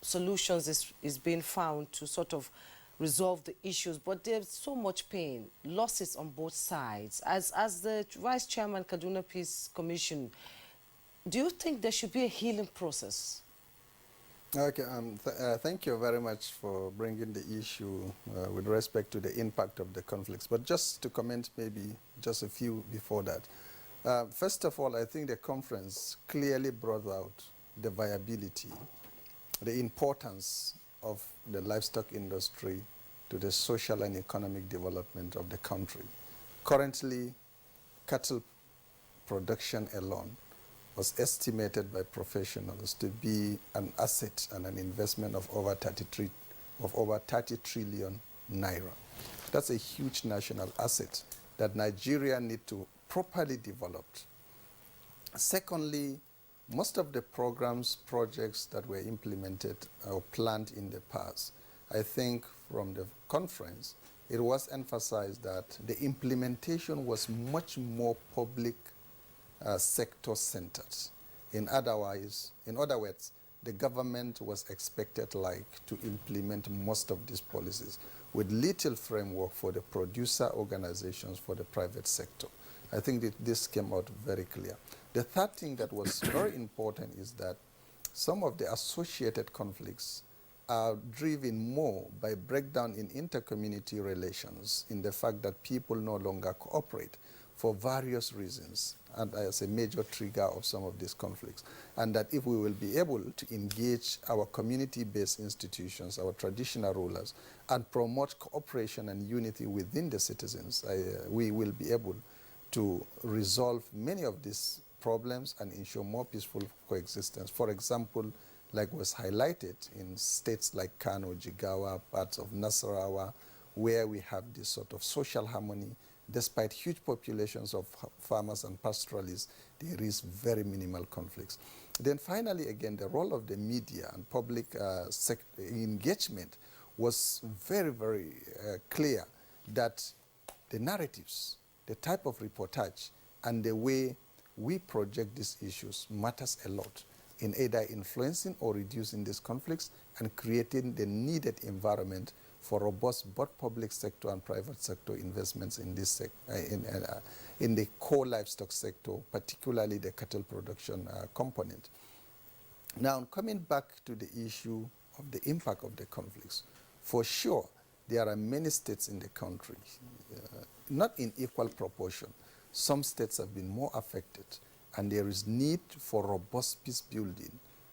solutions is being found to sort of resolve the issues, but there's so much pain, losses on both sides. As the Vice Chairman, Kaduna Peace Commission, do you think there should be a healing process? Okay, thank you very much for bringing the issue with respect to the impact of the conflicts. But just to comment maybe just a few before that. First of all, I think the conference clearly brought out the viability, the importance of the livestock industry to the social and economic development of the country. Currently, cattle production alone was estimated by professionals to be an asset and an investment of over 30 trillion naira. That's a huge national asset that Nigeria need to properly develop. Secondly, most of the projects that were implemented or planned in the past, I think from the conference, it was emphasized that the implementation was much more public sector centered. In other words, the government was expected to implement most of these policies with little framework for the producer organizations for the private sector. I think that this came out very clear. The third thing that was very important is that some of the associated conflicts are driven more by breakdown in inter-community relations, in the fact that people no longer cooperate for various reasons, and as a major trigger of some of these conflicts. And that if we will be able to engage our community-based institutions, our traditional rulers, and promote cooperation and unity within the citizens, we will be able to resolve many of these problems and ensure more peaceful coexistence. For example, like was highlighted in states like Kano, Jigawa, parts of Nasarawa, where we have this sort of social harmony. Despite huge populations of farmers and pastoralists, there is very minimal conflicts. Then finally, again, the role of the media and public engagement was very, very clear that the narratives, the type of reportage, and the way we project these issues matters a lot in either influencing or reducing these conflicts and creating the needed environment for robust both public sector and private sector investments in this in the core livestock sector, particularly the cattle production component. Now, coming back to the issue of the impact of the conflicts, for sure, there are many states in the country, not in equal proportion. Some states have been more affected, and there is need for robust peace building,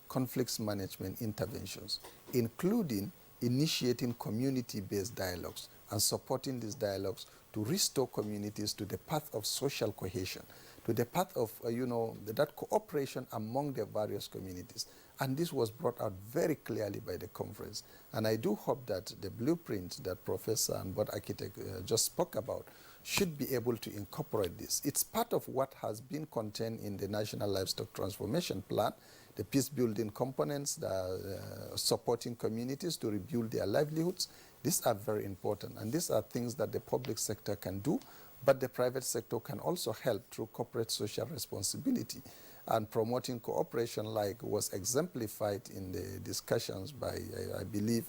conflicts management interventions, including initiating community-based dialogues and supporting these dialogues to restore communities to the path of social cohesion, to the part of, that cooperation among the various communities. And this was brought out very clearly by the conference. And I do hope that the blueprint that Professor and Board Architect just spoke about should be able to incorporate this. It's part of what has been contained in the National Livestock Transformation Plan, the peace-building components, the supporting communities to rebuild their livelihoods. These are very important, and these are things that the public sector can do, but the private sector can also help through corporate social responsibility and promoting cooperation, like was exemplified in the discussions by, I believe,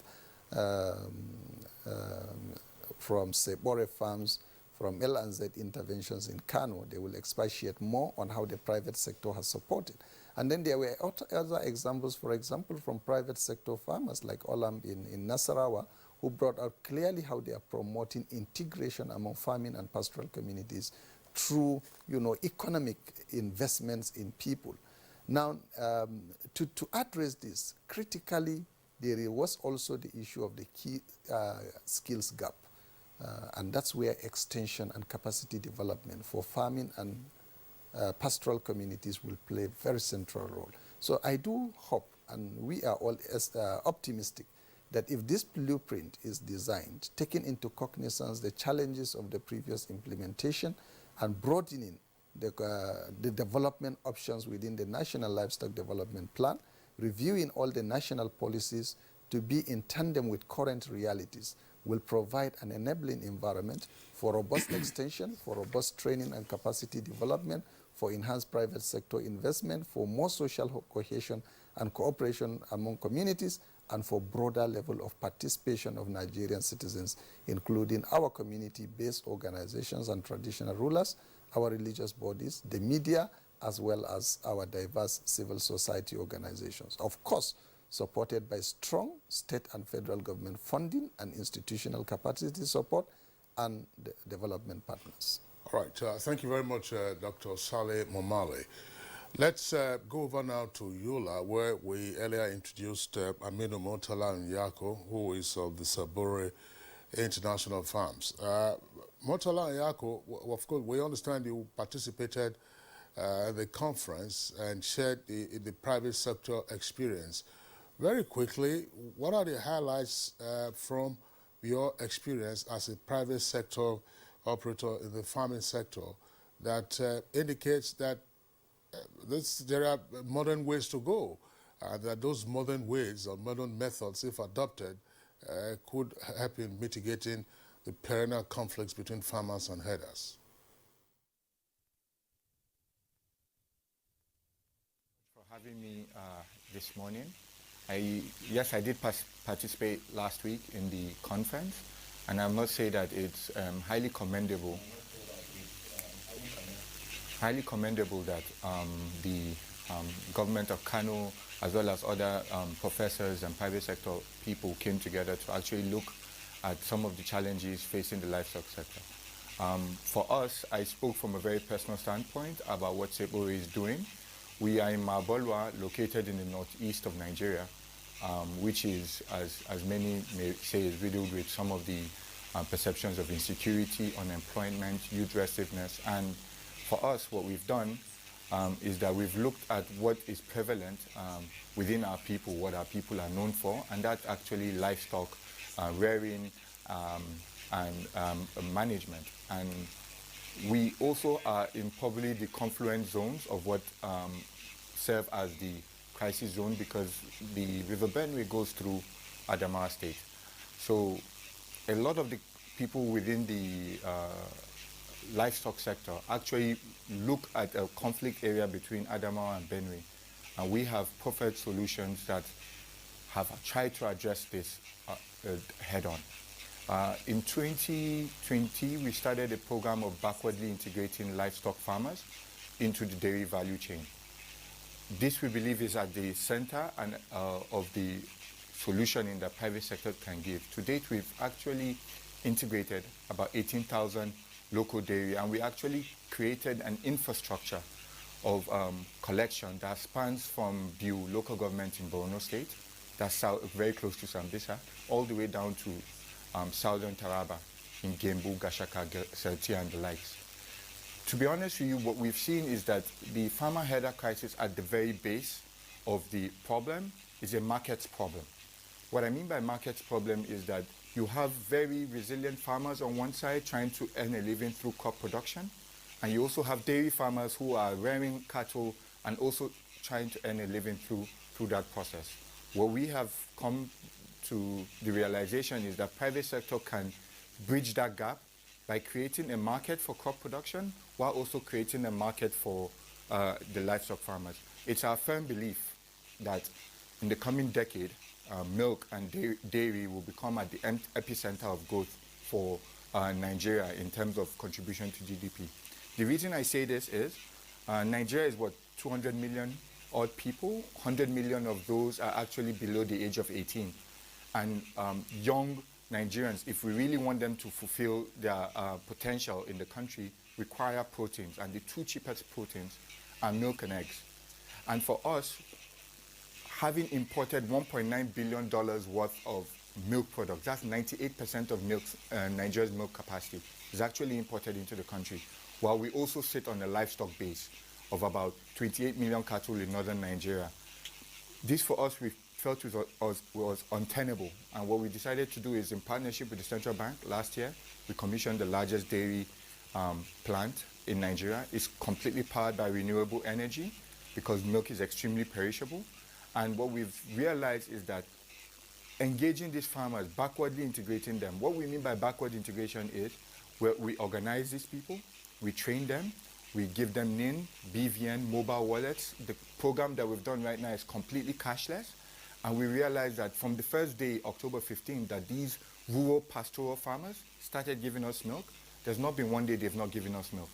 from Sebore Farms, from L&Z Interventions in Kano. They will expatiate more on how the private sector has supported. And then there were other examples, for example, from private sector farmers like Olam in Nasarawa, who brought out clearly how they are promoting integration among farming and pastoral communities through, economic investments in people. Now, to address this, critically, there was also the issue of the key skills gap. And that's where extension and capacity development for farming and pastoral communities will play a very central role. So I do hope, and we are all optimistic, that if this blueprint is designed, taking into cognizance the challenges of the previous implementation and broadening the development options within the National Livestock Development Plan, reviewing all the national policies to be in tandem with current realities, will provide an enabling environment for robust extension, for robust training and capacity development, for enhanced private sector investment, for more social cohesion and cooperation among communities, and for broader level of participation of Nigerian citizens, including our community-based organizations and traditional rulers, our religious bodies, the media, as well as our diverse civil society organizations. Of course, supported by strong state and federal government funding and institutional capacity support and the development partners. All right, thank you very much, Dr. Saleh Momale. Let's go over now to Yola, where we earlier introduced Aminu Murtala Nyako, who is of the Sabore International Farms. Murtala Nyako, of course, we understand you participated at the conference and shared the private sector experience. Very quickly, what are the highlights from your experience as a private sector operator in the farming sector that indicates that there are modern ways to go, that those modern ways or modern methods, if adopted, could help in mitigating the perennial conflicts between farmers and herders? For having me this morning. Yes, I did participate last week in the conference, and I must say that it's highly commendable that the government of Kano, as well as other professors and private sector people, came together to actually look at some of the challenges facing the livestock sector. For us, I spoke from a very personal standpoint about what Sebore is doing. We are in Mabolwa, located in the northeast of Nigeria, which is, as many may say, is riddled with some of the perceptions of insecurity, unemployment, youth restiveness. And for us, what we've done is that we've looked at what is prevalent within our people, what our people are known for, and that's actually livestock, rearing, and management. And we also are in probably the confluent zones of what serve as the crisis zone, because the River Benue goes through Adamawa State. So a lot of the people within the livestock sector actually look at a conflict area between Adamawa and Benue. And we have proffered solutions that have tried to address this head on. In 2020, we started a program of backwardly integrating livestock farmers into the dairy value chain. This, we believe, is at the center of the solution in the private sector can give. To date, we've actually integrated about 18,000 local dairy, and we actually created an infrastructure of collection that spans from Biu local government in Borno State, that's very close to Sambisa, all the way down to southern Taraba in Gembu, Gashaka, Serti, and the likes. To be honest with you, what we've seen is that the farmer header crisis at the very base of the problem is a market problem. What I mean by market problem is that you have very resilient farmers on one side trying to earn a living through crop production, and you also have dairy farmers who are rearing cattle and also trying to earn a living through that process. What we have come to the realization is that private sector can bridge that gap by creating a market for crop production while also creating a market for the livestock farmers. It's our firm belief that in the coming decade, milk and dairy will become at the epicenter of growth for Nigeria in terms of contribution to GDP. The reason I say this is Nigeria is what, 200 million odd people. 100 million of those are actually below the age of 18. And young Nigerians, if we really want them to fulfill their potential in the country, require proteins. And the two cheapest proteins are milk and eggs. And for us, having imported $1.9 billion worth of milk products, that's 98% of Nigeria's milk capacity, is actually imported into the country, while we also sit on a livestock base of about 28 million cattle in northern Nigeria. This for us, we felt was untenable, and what we decided to do is, in partnership with the central bank last year, we commissioned the largest dairy plant in Nigeria. It's completely powered by renewable energy because milk is extremely perishable. And what we've realized is that engaging these farmers, backwardly integrating them. What we mean by backward integration is where we organize these people, we train them, we give them NIN, BVN, mobile wallets. The program that we've done right now is completely cashless. And we realized that from the first day, October 15, that these rural pastoral farmers started giving us milk. There's not been one day they've not given us milk.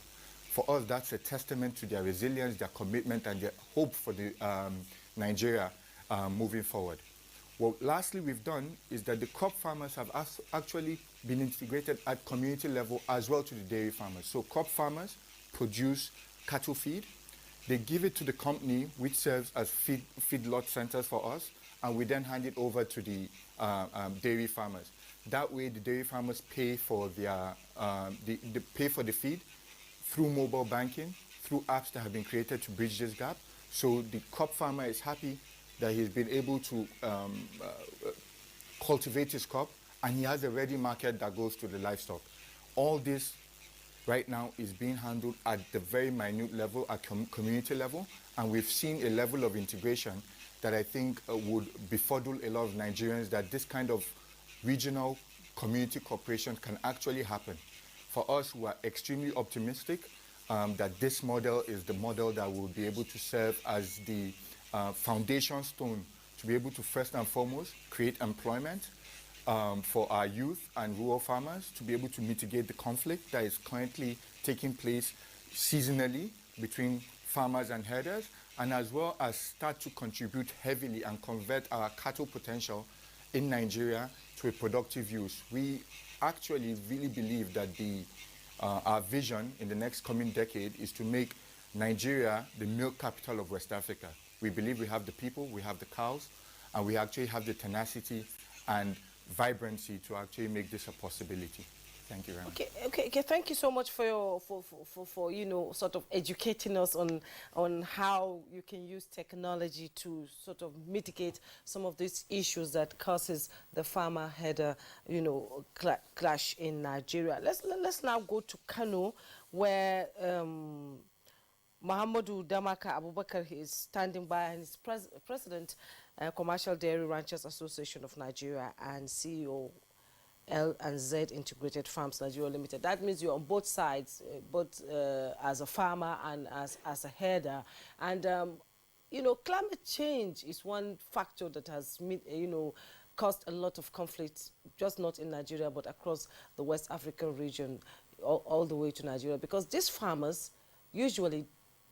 For us, that's a testament to their resilience, their commitment, and their hope for the Nigeria moving forward. What lastly we've done is that the crop farmers have actually been integrated at community level as well to the dairy farmers. So crop farmers produce cattle feed. They give it to the company, which serves as feedlot centers for us, and we then hand it over to the dairy farmers. That way, the dairy farmers pay for their pay for the feed through mobile banking, through apps that have been created to bridge this gap. So the crop farmer is happy that he's been able to cultivate his crop, and he has a ready market that goes to the livestock. All this right now is being handled at the very minute level, at community level, and we've seen a level of integration that I think would befuddle a lot of Nigerians, that this kind of regional community cooperation can actually happen. For us, we are extremely optimistic that this model is the model that will be able to serve as the foundation stone to be able to first and foremost create employment for our youth and rural farmers, to be able to mitigate the conflict that is currently taking place seasonally between farmers and herders, and as well as start to contribute heavily and convert our cattle potential in Nigeria to a productive use. We actually really believe that our vision in the next coming decade is to make Nigeria the milk capital of West Africa. We believe we have the people, we have the cows, and we actually have the tenacity and vibrancy to actually make this a possibility. Thank you very much. Okay. Thank you so much for sort of educating us on how you can use technology to sort of mitigate some of these issues that causes the farmer header, clash in Nigeria. Let's now go to Kano, where Muhammadu Damaka Abubakar is standing by, and is president, Commercial Dairy Ranchers Association of Nigeria, and CEO L&Z Integrated Farms Nigeria Limited. That means you're on both sides, both as a farmer and as a herder. And climate change is one factor that has caused a lot of conflict, just not in Nigeria but across the West African region, all the way to Nigeria, because these farmers usually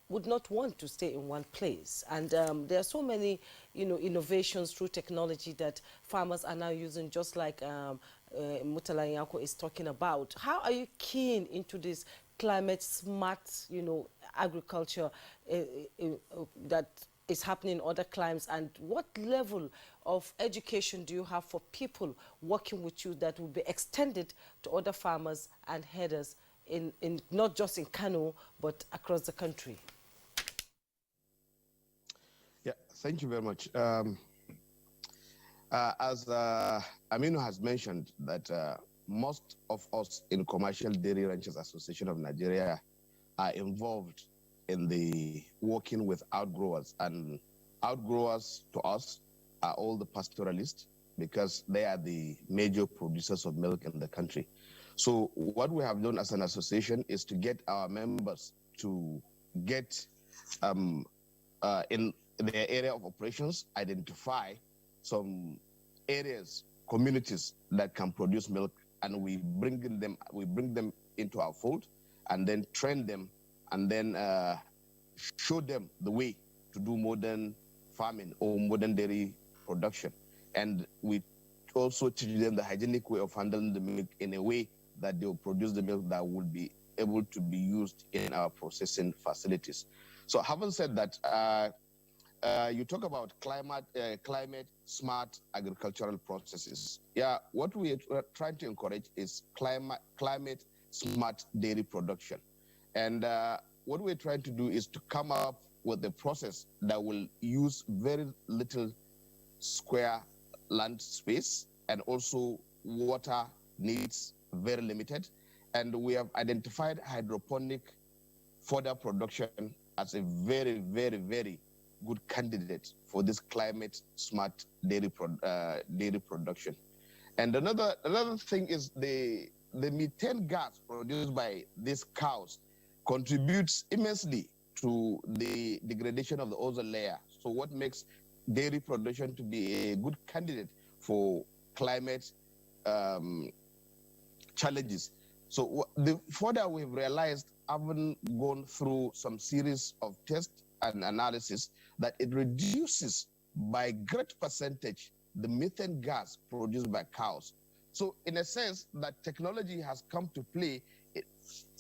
would not want to stay in one place. And there are so many, innovations through technology that farmers are now using, just like Mutala Nyako is talking about. How are you keen into this climate smart, agriculture that is happening in other climes? And what level of education do you have for people working with you that will be extended to other farmers and herders in not just in Kano, but across the country? Yeah, thank you very much. As Aminu has mentioned, that most of us in Commercial Dairy Ranchers Association of Nigeria are involved in the working with outgrowers, and outgrowers to us are all the pastoralists, because they are the major producers of milk in the country. So what we have done as an association is to get our members to get in their area of operations, identify some areas, communities that can produce milk, and we bring them into our fold, and then train them, and then show them the way to do modern farming or modern dairy production. And we also teach them the hygienic way of handling the milk in a way that they will produce the milk that will be able to be used in our processing facilities. So having said that, you talk about climate smart agricultural processes. Yeah, what we are trying to encourage is climate smart dairy production. And what we're trying to do is to come up with a process that will use very little square land space, and also water needs very limited. And we have identified hydroponic fodder production as a very, very, very good candidate for this climate smart dairy production. And another thing is the methane gas produced by these cows contributes immensely to the degradation of the ozone layer. So what makes dairy production to be a good candidate for climate challenges. So the further we've realized, having gone through some series of tests and analysis, that it reduces by great percentage the methane gas produced by cows. So in a sense, that technology has come to play,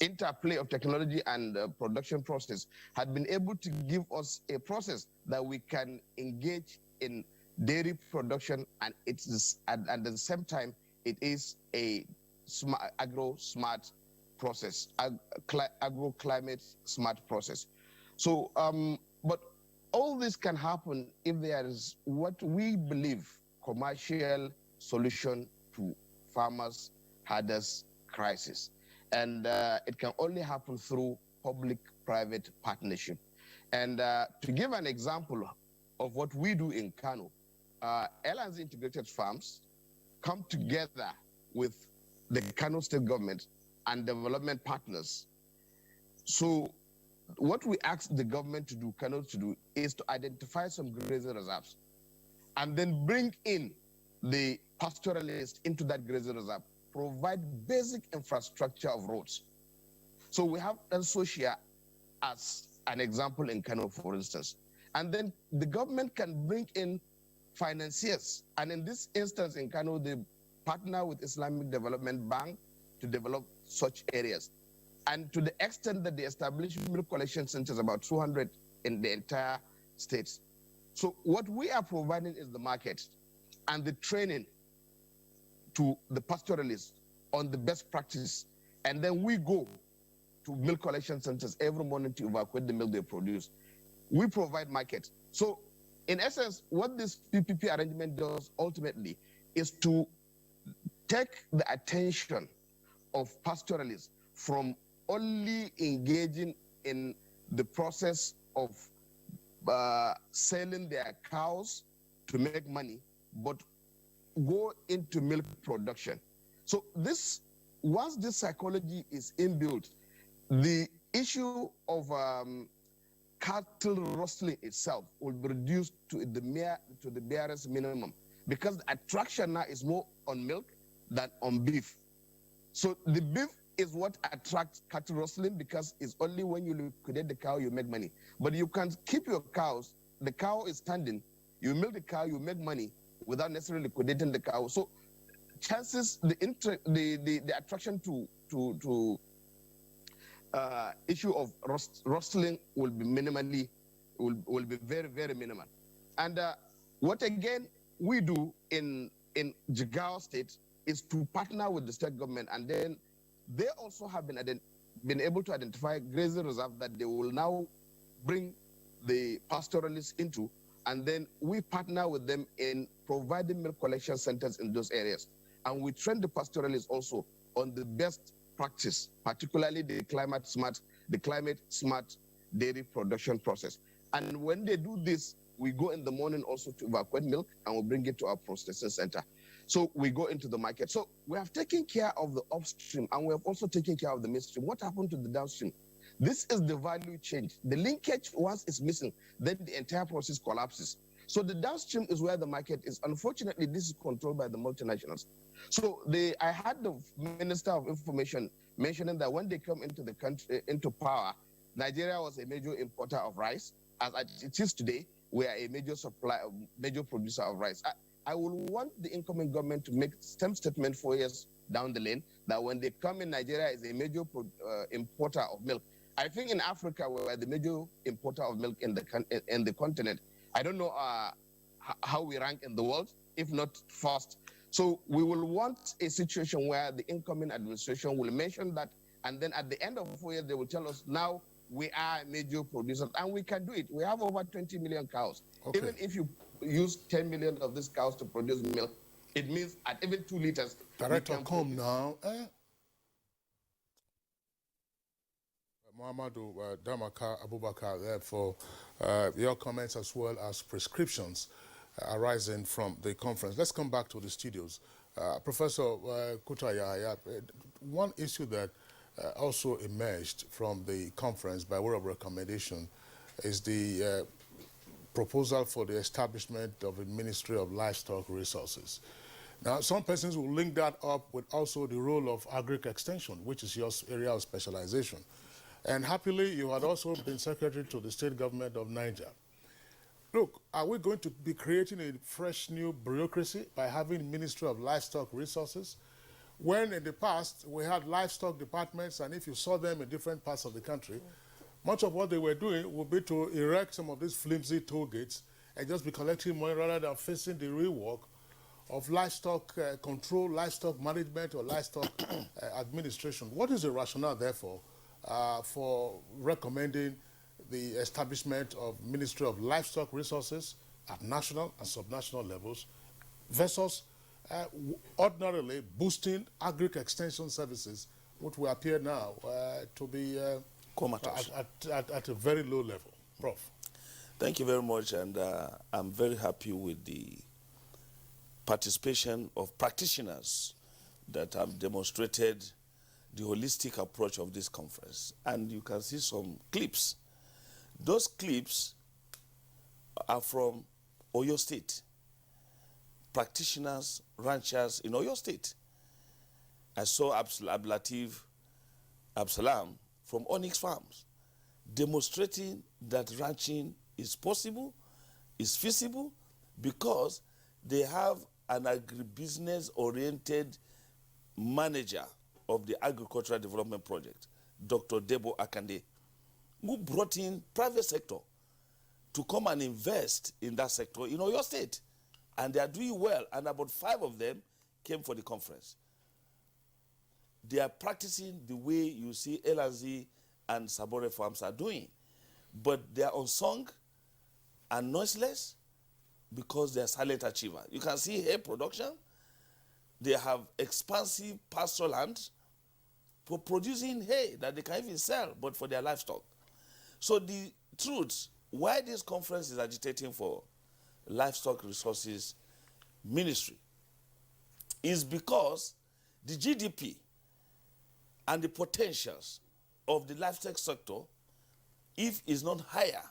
interplay of technology and production process had been able to give us a process that we can engage in dairy production, and it's at the same time it is a agro-smart process, agro-climate smart process. So, but all this can happen if there is what we believe commercial solution to farmers' hardest crisis. And it can only happen through public-private partnership. And to give an example of what we do in Kano, L&Z Integrated Farms come together with the Kano State government and development partners. So what we ask the government to do, Kano to do, is to identify some grazing reserves and then bring in the pastoralists into that grazing reserve, provide basic infrastructure of roads. So we have Socia as an example in Kano, for instance. And then the government can bring in financiers. And in this instance in Kano, they partner with Islamic Development Bank to develop such areas. And to the extent that they establish milk collection centers, about 200 in the entire state. So what we are providing is the market and the training to the pastoralists on the best practice. And then we go to milk collection centers every morning to evacuate the milk they produce. We provide market. So in essence, what this PPP arrangement does ultimately is to take the attention of pastoralists from only engaging in the process of selling their cows to make money, but go into milk production. So this, once this psychology is inbuilt, the issue of cattle rustling itself will be reduced to the barest minimum, because the attraction now is more on milk than on beef. So the beef is what attracts cattle rustling, because it's only when you liquidate the cow you make money. But you can keep your cows, the cow is standing, you milk the cow, you make money without necessarily liquidating the cow. So chances, the attraction to issue of rustling will be will be very, very minimal. And what again we do in Jigawa State is to partner with the state government, and then they also have been been able to identify grazing reserve that they will now bring the pastoralists into, and then we partner with them in providing milk collection centers in those areas. And we train the pastoralists also on the best practice, particularly the climate smart dairy production process. And when they do this, we go in the morning also to evacuate milk and we bring it to our processing center. So we go into the market. So we have taken care of the upstream and we have also taken care of the midstream. What happened to the downstream? This is the value change. The linkage, once it's missing, then the entire process collapses. So the downstream is where the market is. Unfortunately, this is controlled by the multinationals. So I had the Minister of Information mentioning that when they come into the country, into power, Nigeria was a major importer of rice. As it is today, we are a major producer of rice. I will want the incoming government to make some statement 4 years down the lane that when they come in, Nigeria is a major importer of milk. I think in Africa, we are the major importer of milk in the continent. I don't know how we rank in the world, if not first. So we will want a situation where the incoming administration will mention that, and then at the end of 4 years, they will tell us now we are major producers, and we can do it. We have over 20 million cows. Okay. Even if you use 10 million of these cows to produce milk, it means at even 2 liters. Director, come now. Muhammadu Damaka Abubakar, there for your comments as well as prescriptions arising from the conference. Let's come back to the studios. Professor Kutaya, one issue that also emerged from the conference by way of recommendation is the proposal for the establishment of a Ministry of Livestock Resources. Now, some persons will link that up with also the role of agri-extension, which is your area of specialization. And happily, you had also been secretary to the state government of Niger. Look, are we going to be creating a fresh new bureaucracy by having Ministry of Livestock Resources? When in the past, we had livestock departments, and if you saw them in different parts of the country, much of what they were doing would be to erect some of these flimsy toll gates and just be collecting money rather than facing the real work of livestock control, livestock management, or livestock administration. What is the rationale, therefore, for recommending the establishment of Ministry of Livestock Resources at national and subnational levels versus ordinarily boosting agri-extension services, which will appear now to be at a very low level? Prof. Thank you very much, and I'm very happy with the participation of practitioners that have demonstrated the holistic approach of this conference. And you can see some clips. Those clips are from Oyo State, practitioners, ranchers in Oyo State. I saw Ablatif Absalam from Onyx Farms demonstrating that ranching is possible, is feasible, because they have an agribusiness-oriented manager of the Agricultural Development Project, Dr. Debo Akande, who brought in private sector to come and invest in that sector in Oyo State. And they are doing well, and about 5 of them came for the conference. They are practicing the way you see LRZ and Sabore Farms are doing. But they are unsung and noiseless because they are silent achievers. You can see hay production. They have expansive pasture land for producing hay that they can even sell, but for their livestock. So the truth, why this conference is agitating for Livestock Resources Ministry is because the GDP and the potentials of the livestock sector, if it's not higher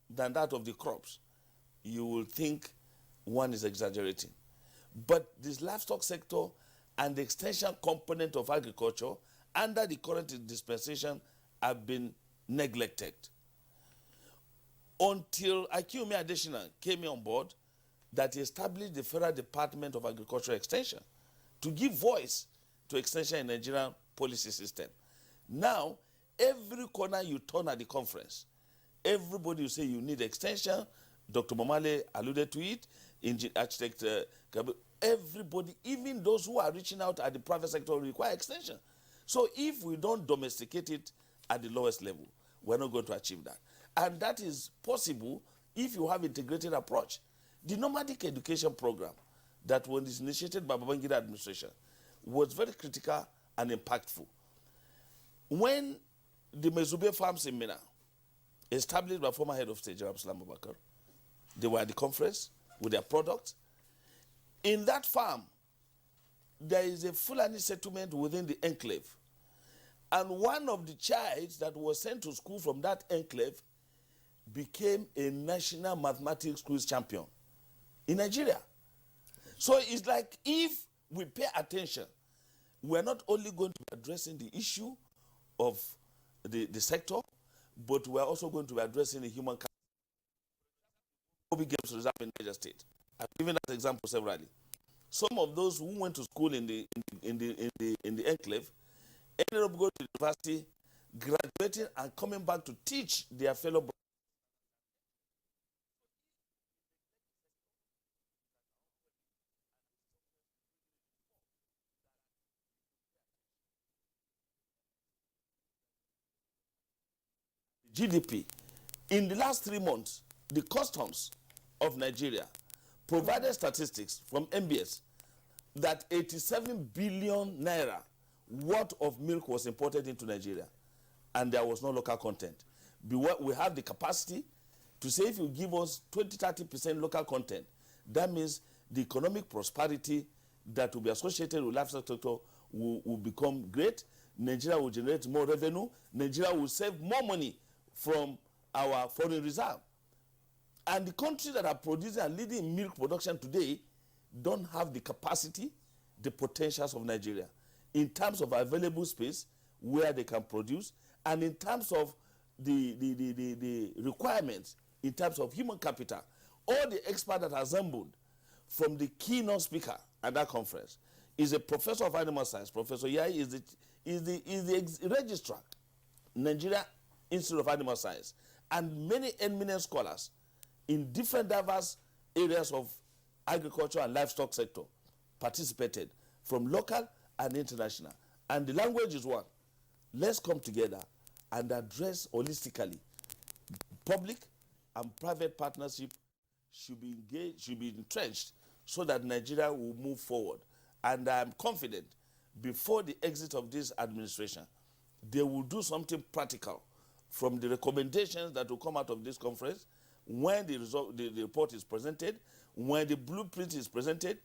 than that of the crops, you will think one is exaggerating. But this livestock sector and the extension component of agriculture under the current dispensation have been neglected. Until Akiumi Adesina came on board, that he established the Federal Department of Agricultural Extension to give voice to extension in the Nigerian policy system. Now, every corner you turn at the conference, everybody will say you need extension. Dr. Momale alluded to it, architect everybody, even those who are reaching out at the private sector, require extension. So if we don't domesticate it at the lowest level. We're not going to achieve that. And that is possible if you have integrated approach. The nomadic education program that was initiated by Babangida administration was very critical and impactful. When the Mezube farms in Mina, established by former head of state, Jarab Salam Abakar, they were at the conference with their product. In that farm, there is a Fulani settlement within the enclave. And one of the childs that was sent to school from that enclave became a national mathematics quiz champion in Nigeria. So it's like if we pay attention, we're not only going to be addressing the issue of the sector, but we're also going to be addressing the human capital. Games reserve in Niger State. I've given that example severally. Some of those who went to school in the enclave ended up going to university, graduating and coming back to teach their fellow brothers. GDP. In the last 3 months, the customs of Nigeria provided statistics from MBS that 87 billion naira worth of milk was imported into Nigeria, and there was no local content. We have the capacity to say if you give us 20-30% local content, that means the economic prosperity that will be associated with livestock sector will become great. Nigeria will generate more revenue. Nigeria will save more money from our foreign reserve. And the countries that are producing and leading in milk production today don't have the capacity, the potentials of Nigeria in terms of available space where they can produce, and in terms of the requirements, in terms of human capital. All the experts that are assembled from the keynote speaker at that conference is a professor of animal science. Professor Yai is the registrar, Nigeria Institute of Animal Science, and many eminent scholars in different diverse areas of agriculture and livestock sector participated from local and international. And the language is one. Let's come together and address holistically. Public and private partnership should be engaged, should be entrenched so that Nigeria will move forward. And I'm confident before the exit of this administration, they will do something practical from the recommendations that will come out of this conference. When the report is presented, when the blueprint is presented,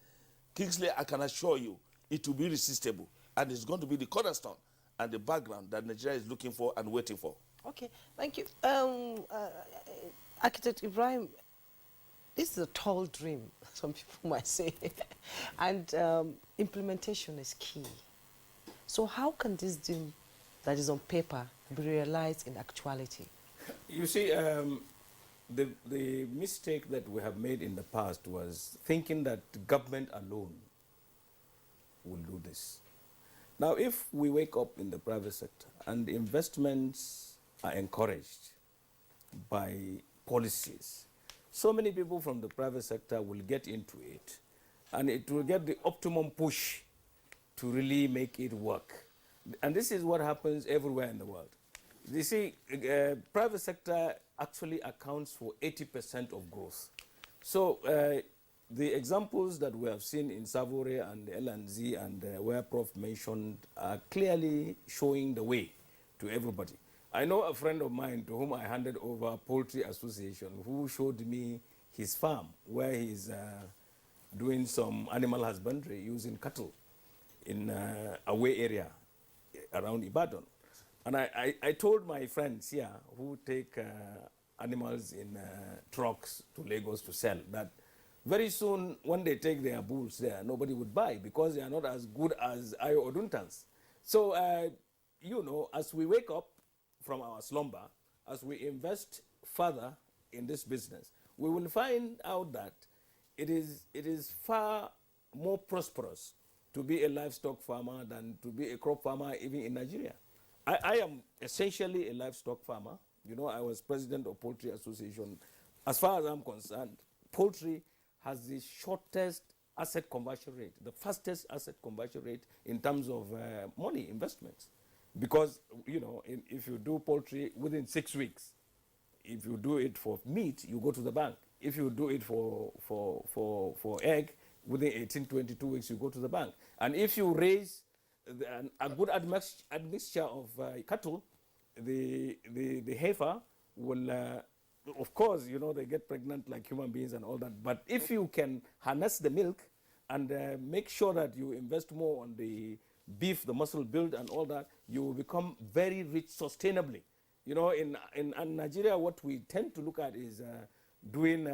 Kingsley, I can assure you, it will be irresistible. And it's going to be the cornerstone and the background that Nigeria is looking for and waiting for. Okay, thank you. Architect Ibrahim, this is a tall dream, some people might say, and implementation is key. So how can this dream that is on paper be realized in actuality? You see, the mistake that we have made in the past was thinking that government alone will do this. Now, if we wake up in the private sector and investments are encouraged by policies, so many people from the private sector will get into it, and it will get the optimum push to really make it work. And this is what happens everywhere in the world. You see, private sector actually accounts for 80% of growth. So the examples that we have seen in Savory and L&Z and where Prof mentioned are clearly showing the way to everybody. I know a friend of mine to whom I handed over Poultry Association who showed me his farm where he's doing some animal husbandry using cattle in away area around Ibadan. And I told my friends here who take animals in trucks to Lagos to sell that very soon when they take their bulls there, nobody would buy because they are not as good as Ayo Oduntans. So, you know, as we wake up from our slumber, as we invest further in this business, we will find out that it is far more prosperous to be a livestock farmer than to be a crop farmer even in Nigeria. I am essentially a livestock farmer. You know, I was president of Poultry Association. As far as I'm concerned, poultry has the shortest asset conversion rate, the fastest asset conversion rate in terms of money investments. Because, you know, if you do poultry within 6 weeks, if you do it for meat, you go to the bank. If you do it for egg, within 18, 22 weeks, you go to the bank. And if you raise a good admixture of cattle, the heifer will, of course, you know, they get pregnant like human beings and all that. But if you can harness the milk and make sure that you invest more on the beef, the muscle build and all that, you will become very rich sustainably. You know, in Nigeria, what we tend to look at is doing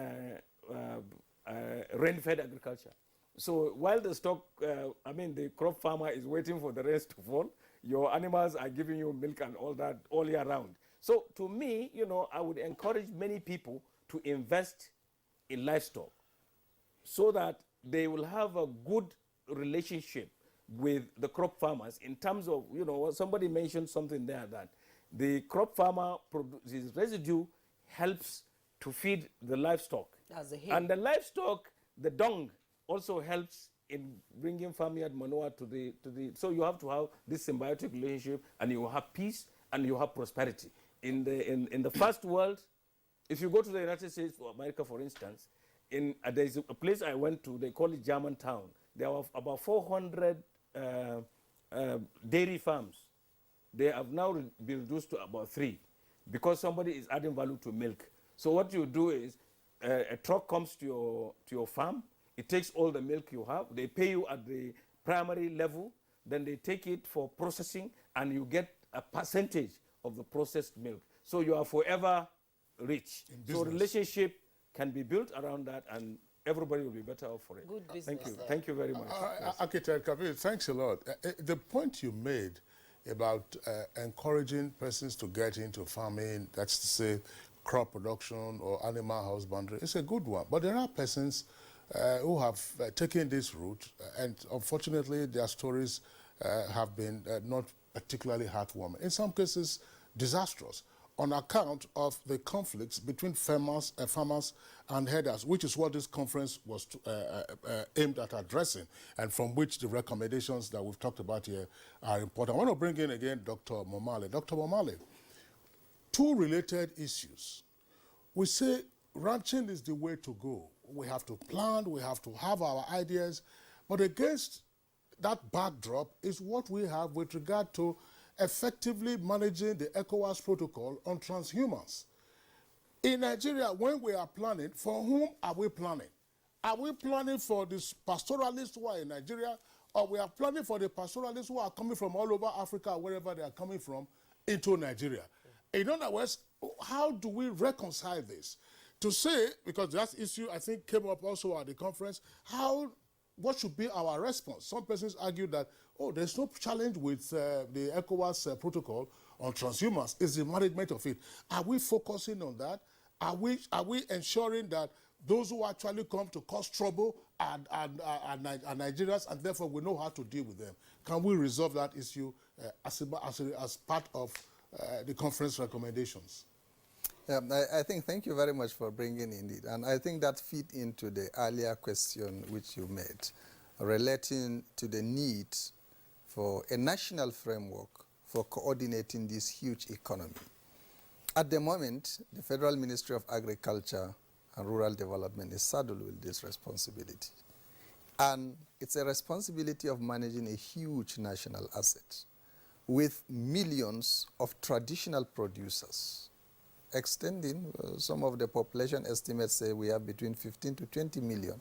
rain-fed agriculture. So while the stock, the crop farmer is waiting for the rains to fall, your animals are giving you milk and all that all year round. So to me, you know, I would encourage many people to invest in livestock so that they will have a good relationship with the crop farmers in terms of, you know, somebody mentioned something there that the crop farmer produces residue helps to feed the livestock. And the livestock, the dung, also helps in bringing farmyard manure to the. So you have to have this symbiotic relationship, and you have peace and you have prosperity. In the first world, if you go to the United States or America, for instance, there's a place I went to, they call it Germantown. There were about 400 dairy farms. They have now been reduced to about 3 because somebody is adding value to milk. So what you do is a truck comes to your farm, it takes all the milk you have, they pay you at the primary level, then they take it for processing and you get a percentage of the processed milk. So you are forever rich. So relationship can be built around that and everybody will be better off for it. Good business. Thank you. Thank you very much. Architect Kabir, thanks a lot. The point you made about encouraging persons to get into farming, that's to say crop production or animal husbandry, is a good one. But there are persons who have taken this route, and unfortunately their stories have been not particularly heartwarming. In some cases, disastrous, on account of the conflicts between farmers and herders, which is what this conference was aimed at addressing, and from which the recommendations that we've talked about here are important. I want to bring in again Dr. Momale. Dr. Momale, 2 related issues. We say ranching is the way to go. We have to plan, we have to have our ideas, but against that backdrop is what we have with regard to effectively managing the ECOWAS protocol on transhumans. In Nigeria, when we are planning, for whom are we planning? Are we planning for these pastoralists who are in Nigeria, or we are planning for the pastoralists who are coming from all over Africa, wherever they are coming from, into Nigeria? In other words, how do we reconcile this? To say, because that issue I think came up also at the conference, what should be our response? Some persons argue that, oh, there's no challenge with the ECOWAS protocol on transhumans. It's the management of it. Are we focusing on that? Are we ensuring that those who actually come to cause trouble are Nigerians, and therefore we know how to deal with them? Can we resolve that issue as part of the conference recommendations? I think, thank you very much for bringing in it. And I think that fit into the earlier question which you made, relating to the need for a national framework for coordinating this huge economy. At the moment, the Federal Ministry of Agriculture and Rural Development is saddled with this responsibility. And it's a responsibility of managing a huge national asset with millions of traditional producers, extending some of the population estimates say we have between 15 to 20 million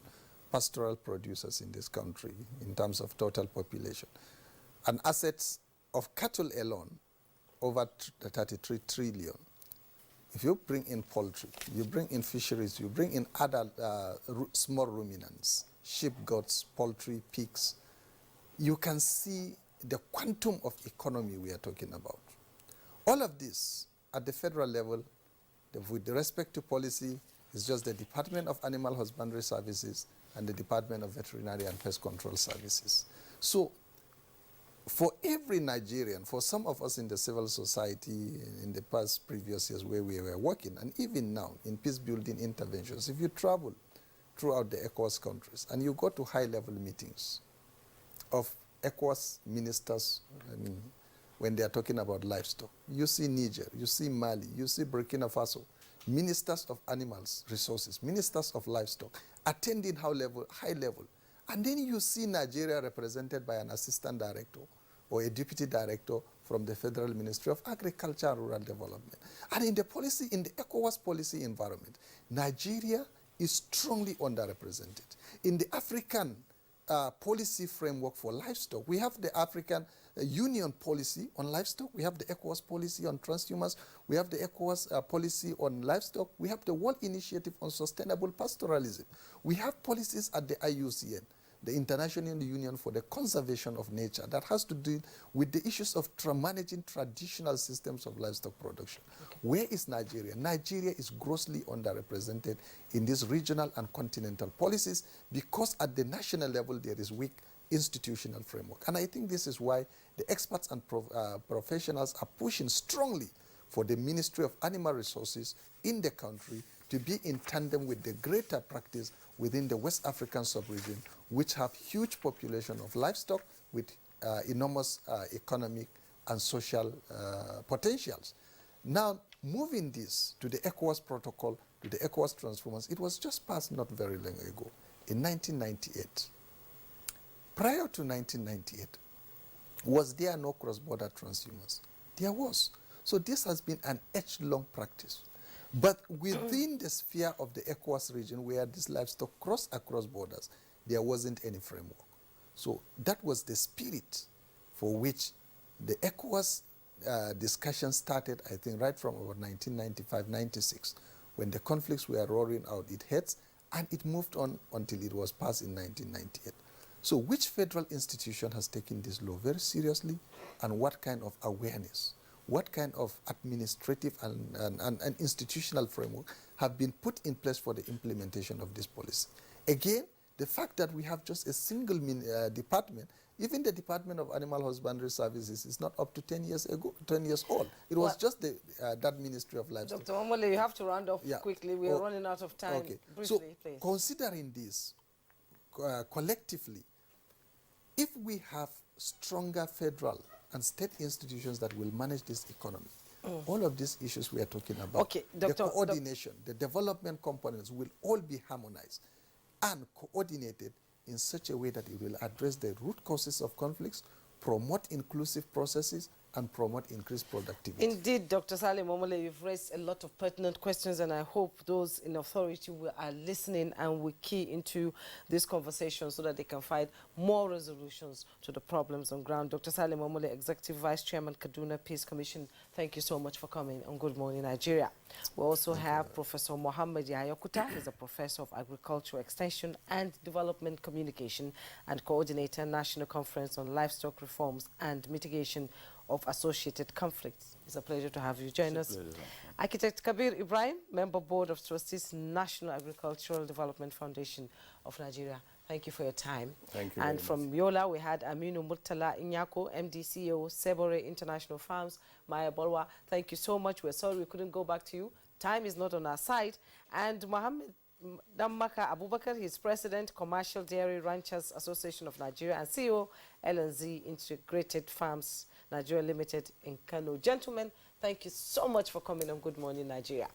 pastoral producers in this country in terms of total population. And assets of cattle alone, over 33 trillion. If you bring in poultry, you bring in fisheries, you bring in other small ruminants, sheep, goats, poultry, pigs, you can see the quantum of economy we are talking about. All of this at the federal level, with respect to policy, is just the Department of Animal Husbandry Services and the Department of Veterinary and Pest Control Services. So for every Nigerian, for some of us in the civil society in the previous years where we were working, and even now in peace-building interventions, if you travel throughout the ECOWAS countries and you go to high-level meetings of ECOWAS ministers, when they are talking about livestock. You see Niger, you see Mali, you see Burkina Faso, ministers of animals resources, ministers of livestock, attending high level. And then you see Nigeria represented by an assistant director or a deputy director from the Federal Ministry of Agriculture and Rural Development. And in the policy, in the ECOWAS policy environment, Nigeria is strongly underrepresented. In the African policy framework for livestock, we have the African Union policy on livestock, we have the ECOWAS policy on transhumance, we have the ECOWAS policy on livestock, we have the World Initiative on Sustainable Pastoralism. We have policies at the IUCN, the International Union for the Conservation of Nature, that has to do with the issues of managing traditional systems of livestock production. Okay. Where is Nigeria? Nigeria is grossly underrepresented in these regional and continental policies because at the national level there is weak institutional framework. And I think this is why the experts and professionals are pushing strongly for the Ministry of Animal Resources in the country to be in tandem with the greater practice within the West African sub-region, which have huge population of livestock with enormous economic and social potentials. Now, moving this to the ECOWAS protocol, to the ECOWAS transformers, it was just passed not very long ago, in 1998. Prior to 1998, was there no cross-border transhumance? There was. So this has been an age-long practice. But within the sphere of the ECOWAS region, where this livestock crossed across borders, there wasn't any framework. So that was the spirit for which the ECOWAS discussion started, I think, right from about 1995-96, when the conflicts were roaring out its heads, and it moved on until it was passed in 1998. So which federal institution has taken this law very seriously, and what kind of awareness, what kind of administrative and institutional framework have been put in place for the implementation of this policy? Again, the fact that we have just a single department, even the Department of Animal Husbandry Services is not up to 10 years old. It was just that Ministry of Livestock. Dr. Omole, you have to round off quickly. We are running out of time. Okay. Briefly, so please. Considering this collectively, if we have stronger federal and state institutions that will manage this economy, all of these issues we are talking about, the coordination, the development components will all be harmonized and coordinated in such a way that it will address the root causes of conflicts, promote inclusive processes, and promote increased productivity. Indeed, Dr. Salim Omole, you've raised a lot of pertinent questions, and I hope those in authority are listening and will key into this conversation so that they can find more resolutions to the problems on ground. Dr. Salim Omole, Executive Vice Chairman, Kaduna Peace Commission, thank you so much for coming on Good Morning Nigeria. We also have Professor Mohammed Yayakuta, who's a Professor of Agricultural Extension and Development Communication and Coordinator, National Conference on Livestock Reforms and Mitigation of Associated Conflicts. It's a pleasure to have you join us. Architect Kabir Ibrahim, Member Board of Trustees, National Agricultural Development Foundation of Nigeria. Thank you for your time. Thank you. And from Yola, we had Aminu Murtala Inyako, MD CEO, Sebore International Farms, Maya Bolwa. Thank you so much. We're sorry we couldn't go back to you. Time is not on our side. And Mohammed Dammaka Abubakar, he's President, Commercial Dairy Ranchers Association of Nigeria, and CEO, LNZ Integrated Farms Nigeria Limited in Kano. Gentlemen, thank you so much for coming on Good Morning Nigeria.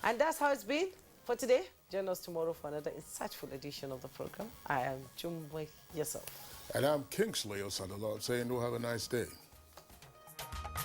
And that's how it's been for today. Join us tomorrow for another insightful edition of the program. I am Jumwe yourself. And I'm Kingsley Osadolor saying, we'll have a nice day.